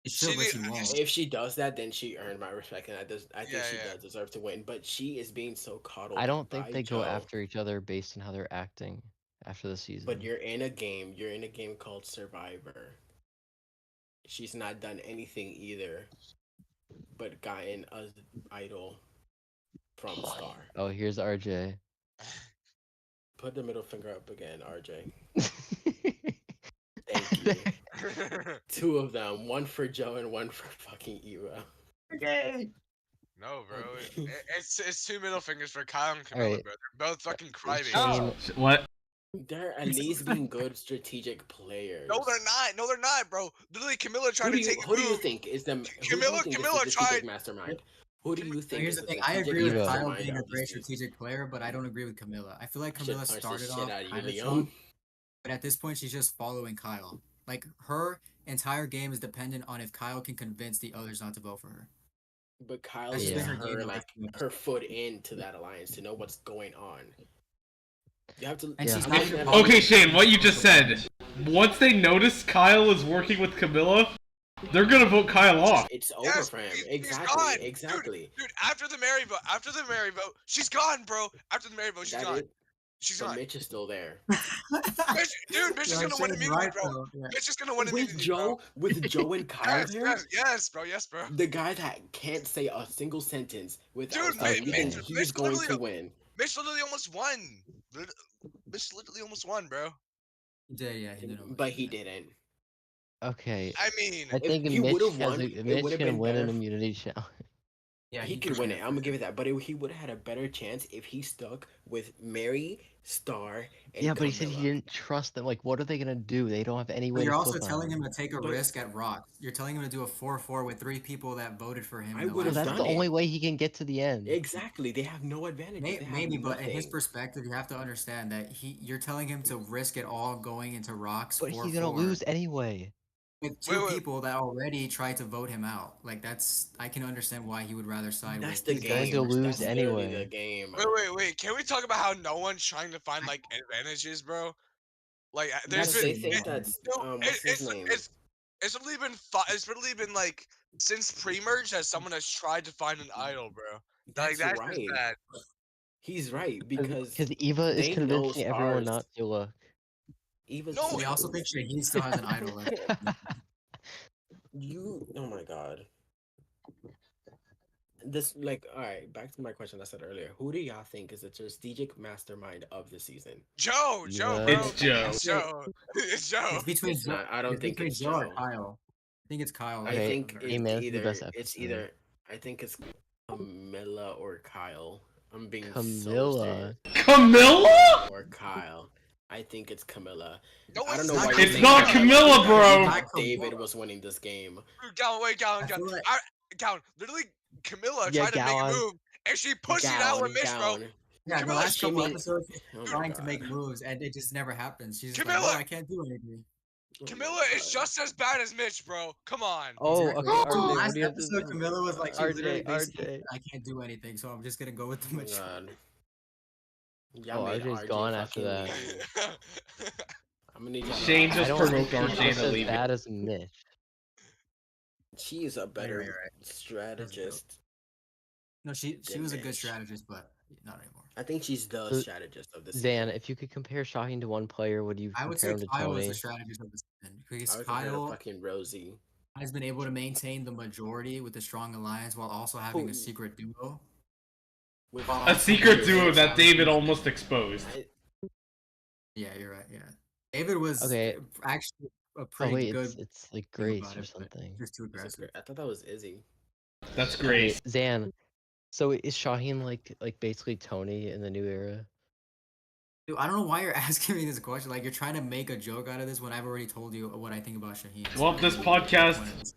A: She should, but
G: did-
A: she won't.
C: If she does that, then she earned my respect, and I think
G: Yeah,
C: she
G: yeah.
C: does deserve to win. But she is being so coddled.
B: I don't think
C: by
B: they go
C: Joe.
B: after each other based on how they're acting after the season.
C: But you're in a game. You're in a game called Survivor. She's not done anything either, but gotten a idol from Star.
B: Oh, here's RJ.
C: Put the middle finger up again, RJ. Thank you. Two of them, one for Joe and one for fucking Eva.
A: Okay.
G: no, bro. It's two middle fingers for Kyle and Camilla,
B: Alright.
G: bro. They're both fucking crybabies.
B: Shane,
D: What?
C: They're at least being good strategic players.
G: No, they're not. No, they're not, bro. Literally, Camilla tried to take.
C: Who do you think is the
G: Camilla tried-
C: mastermind? Who do you think
A: Here's
C: is
A: the
C: the
A: thing. I
C: strategic
A: agree with
B: Eva.
A: Kyle
C: mastermind
A: being a
C: of
A: great
C: this season?
A: strategic player, but I don't agree with Camilla. I feel like
C: Should
A: Camilla
C: punch the
A: started
C: shit
A: off
C: out of you,
A: kind of
C: Leo.
A: strong, but at this point she's just following Kyle. Like her entire game is dependent on if Kyle can convince the others not to vote for her.
C: But Kyle
A: That's
C: is
B: just been
A: her game
C: her
A: the
C: like
A: last few
C: her foot into that alliance to know what's going on. You have to.
A: And
B: Yeah.
A: she's
C: I
A: not
C: mean,
A: even
C: that-
A: following-
D: Okay, Shane, what you just said. Once they notice Kyle is working with Camilla, they're gonna vote Kyle off.
C: It's over
G: Yes,
C: for him.
G: he's
C: Exactly.
G: gone.
C: Exactly.
G: Dude, after the Mary vote, she's gone, bro. After the Mary vote, she's
C: That
G: gone.
C: it.
G: She's
C: But
G: gone.
C: Mitch is still there.
G: Bitch, dude, bitch is
A: Yeah,
G: gonna win
A: Shane's
G: immediately,
A: right,
G: bro.
A: though. Yeah.
G: Bitch is gonna win
C: With
G: immediately,
C: Joe, with Joe and Kyle
G: Yes,
C: there,
G: yes, bro, yes, bro.
C: the guy that can't say a single sentence without
G: Dude,
C: saying
B: Mitch-
C: anything,
G: Mitch
C: he's going to
G: literally-
C: win.
G: Mitch literally almost won. Mitch literally almost won, bro.
A: He did, yeah, he did. almost
C: But
A: do
C: he
A: that.
C: didn't.
B: Okay,
G: I mean,
B: I think
C: he
B: Mitch
C: would've
B: has
C: won,
B: a,
C: it
B: Mitch
C: would've
B: can
C: been
B: win an
C: better.
B: immunity challenge.
A: Yeah,
C: He could win it. I'm gonna give it that. But he would have had a better chance if he stuck with Mary, Star, and
B: Yeah, but he said he
C: Camilla.
B: didn't trust them. Like, what are they gonna do? They don't have any
A: But
B: way
A: you're
B: to
A: also
B: flip on
A: telling
B: him.
A: him to take a
C: But-
A: risk at rocks. You're telling him to do a 4-4 with 3 people that voted for him.
C: I
A: in the
C: would've
B: So
A: last
B: that's
C: done
B: the
C: it.
B: only way he can get to the end.
C: Exactly. They have no advantage.
A: Maybe, but in his perspective, you have to understand that you're telling him to risk it all going into rocks
B: But
A: 4-4
B: he's gonna lose anyway.
A: with 2
G: Wait.
A: people that already tried to vote him out. Like I can understand why he would rather side
C: That's
A: with
C: the
A: these
B: He's going
A: guys.
B: to
C: game.
B: lose
C: That's literally
B: anyway.
C: the game.
G: wait. Can we talk about how no one's trying to find like advantages, bro? Like, there's
A: That's
G: been,
A: the
C: They think
A: thing.
C: that's
G: no,
C: what's his name?
G: it's literally been like since pre-merge that someone has tried to find an idol, bro. Like
C: That's
G: that's
C: right.
G: just bad.
C: He's right because
B: Because Eva is
C: they know
B: convincing everyone
C: stars.
B: not to look.
C: Eva's
G: No,
A: We also think Shaheen still has an idol left.
C: Oh my god. This like all right. Back to my question I said earlier. Who do y'all think is the strategic mastermind of the season?
G: Joe,
B: Yeah.
G: bro.
D: It's Joe.
G: It's Joe. It's Joe.
A: It's between
C: It's not. I don't
A: it's
C: think
A: between
C: it's
A: Joe or
C: Joe.
A: Kyle. I think it's Kyle.
C: I
B: Okay,
C: think
B: AEman is
C: it's
B: the
C: either
B: best
C: it's
B: episode.
C: either I think it's Camilla or Kyle. I'm being so
B: Camilla.
C: serious.
D: Camilla?
C: Or Kyle. I think it's Camilla.
G: No,
C: I don't
G: it's
C: know
G: not
C: why.
G: Camilla.
D: It's not Camilla, bro.
C: That David was winning this game.
G: Gowan, wait, Gowan,
A: I
G: Gowan.
A: feel like
G: Gowan, literally, Camilla
B: Yeah,
G: tried to make a
B: Gowan.
G: move, and she pushed it out with Mitch, bro.
A: yeah, the
G: Camilla,
A: last couple
C: Shimmy-
A: episodes she's
C: Oh my
A: trying to make
C: God.
A: moves and it just never happens. She's just like,
G: Camilla!
A: "Oh, I can't do anything."
C: Oh my
G: Camilla is
C: God.
G: just as bad as Mitch, bro. Come on.
B: Oh,
A: Exactly.
B: okay,
A: So
B: RJ, what
A: last
B: do you have to
A: episode,
B: say?
A: Camilla was like, she literally
B: RJ,
A: basically
B: RJ.
A: said, "I can't do anything," so I'm just gonna go with the
C: Oh
A: mature.
C: God.
B: Oh,
C: Y'all made
B: RJ's
C: RJ
B: gone after
C: fucking
B: that.
C: leave. I'm gonna need y'all.
D: Shane
B: I
D: just
B: don't
D: provoked
B: think
D: RJ
B: she's
D: to
B: as
D: leave.
B: bad as Mitch.
C: She's a better
A: you're right.
C: strategist.
A: No, she
C: Than
A: was a good
C: Mitch.
A: strategist, but not anymore.
C: I think she's the
B: So,
C: strategist of this.
B: Zan, if you could compare Shaheen to one player, would you
A: I would
B: compare
A: say
B: him to
A: Kyle is
B: Tony?
A: the strategist of the season because
C: I would compare to
A: Kyle
C: fucking Rosie.
A: has been able to maintain the majority with a strong alliance while also having
C: Who-
A: a secret duo.
C: With
A: While
D: A
A: also
D: secret
A: having
D: duo
A: a
D: that David
A: solid-
D: almost exposed.
A: Yeah, you're right. Yeah, David was
B: Okay.
A: actually a
B: Oh
A: pretty
B: wait,
A: good
B: it's like
A: thing
B: Grace
A: about
B: or
A: it, but
B: something.
A: just too aggressive.
C: I thought that was Izzy.
D: That's
B: Okay,
D: great.
B: Zan. So is Shaheen like basically Tony in the new era?
A: Dude, I don't know why you're asking me this question. Like, you're trying to make a joke out of this when I've already told you what I think about Shaheen.
D: Well, this
A: So,
D: podcast-
A: point of this.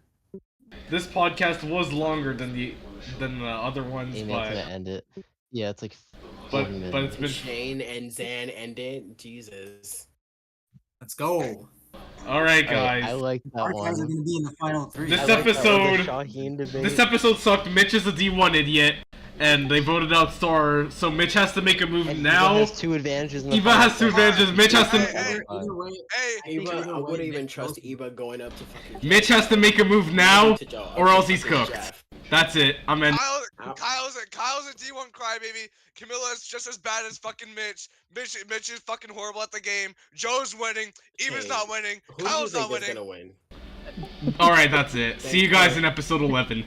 D: This podcast was longer than the other ones,
B: AEman's
D: but
B: gonna end it. Yeah, it's like 40
D: but
B: minutes.
D: but it's been
C: Shane and Zan ended. Jesus.
A: Let's go.
D: all right,
B: Alright,
D: guys.
B: I like that
A: Our guys are
B: one.
A: gonna be in the final three.
D: This
B: I like that one, the
D: episode-
B: Shaheen debate.
D: This episode sucked. Mitch is a D1 idiot, and they voted out Star, so Mitch has to make a move
B: And Eva
D: now.
B: has two advantages. In the
D: Eva
B: final
D: has two
B: segment.
D: advantages. Mitch has to.
A: Either way,
G: Hey,
A: I think
C: Eva,
A: either
C: I
A: way,
C: wouldn't even
A: Mitch
C: trust
A: goes-
C: Eva going up to fucking.
D: Mitch has to make a move now, or else he's
C: Fucking
D: cooked.
C: Jeff.
D: That's it. I'm in.
G: Kyle's a D1 crybaby. Camilla's just as bad as fucking Mitch. Mitch is fucking horrible at the game. Joe's winning. Eva's
C: Okay,
G: not winning.
C: Who do you
G: Kyle's
C: think
G: not
C: is
G: winning.
C: gonna win?
D: All right, that's it. See you guys in episode 11.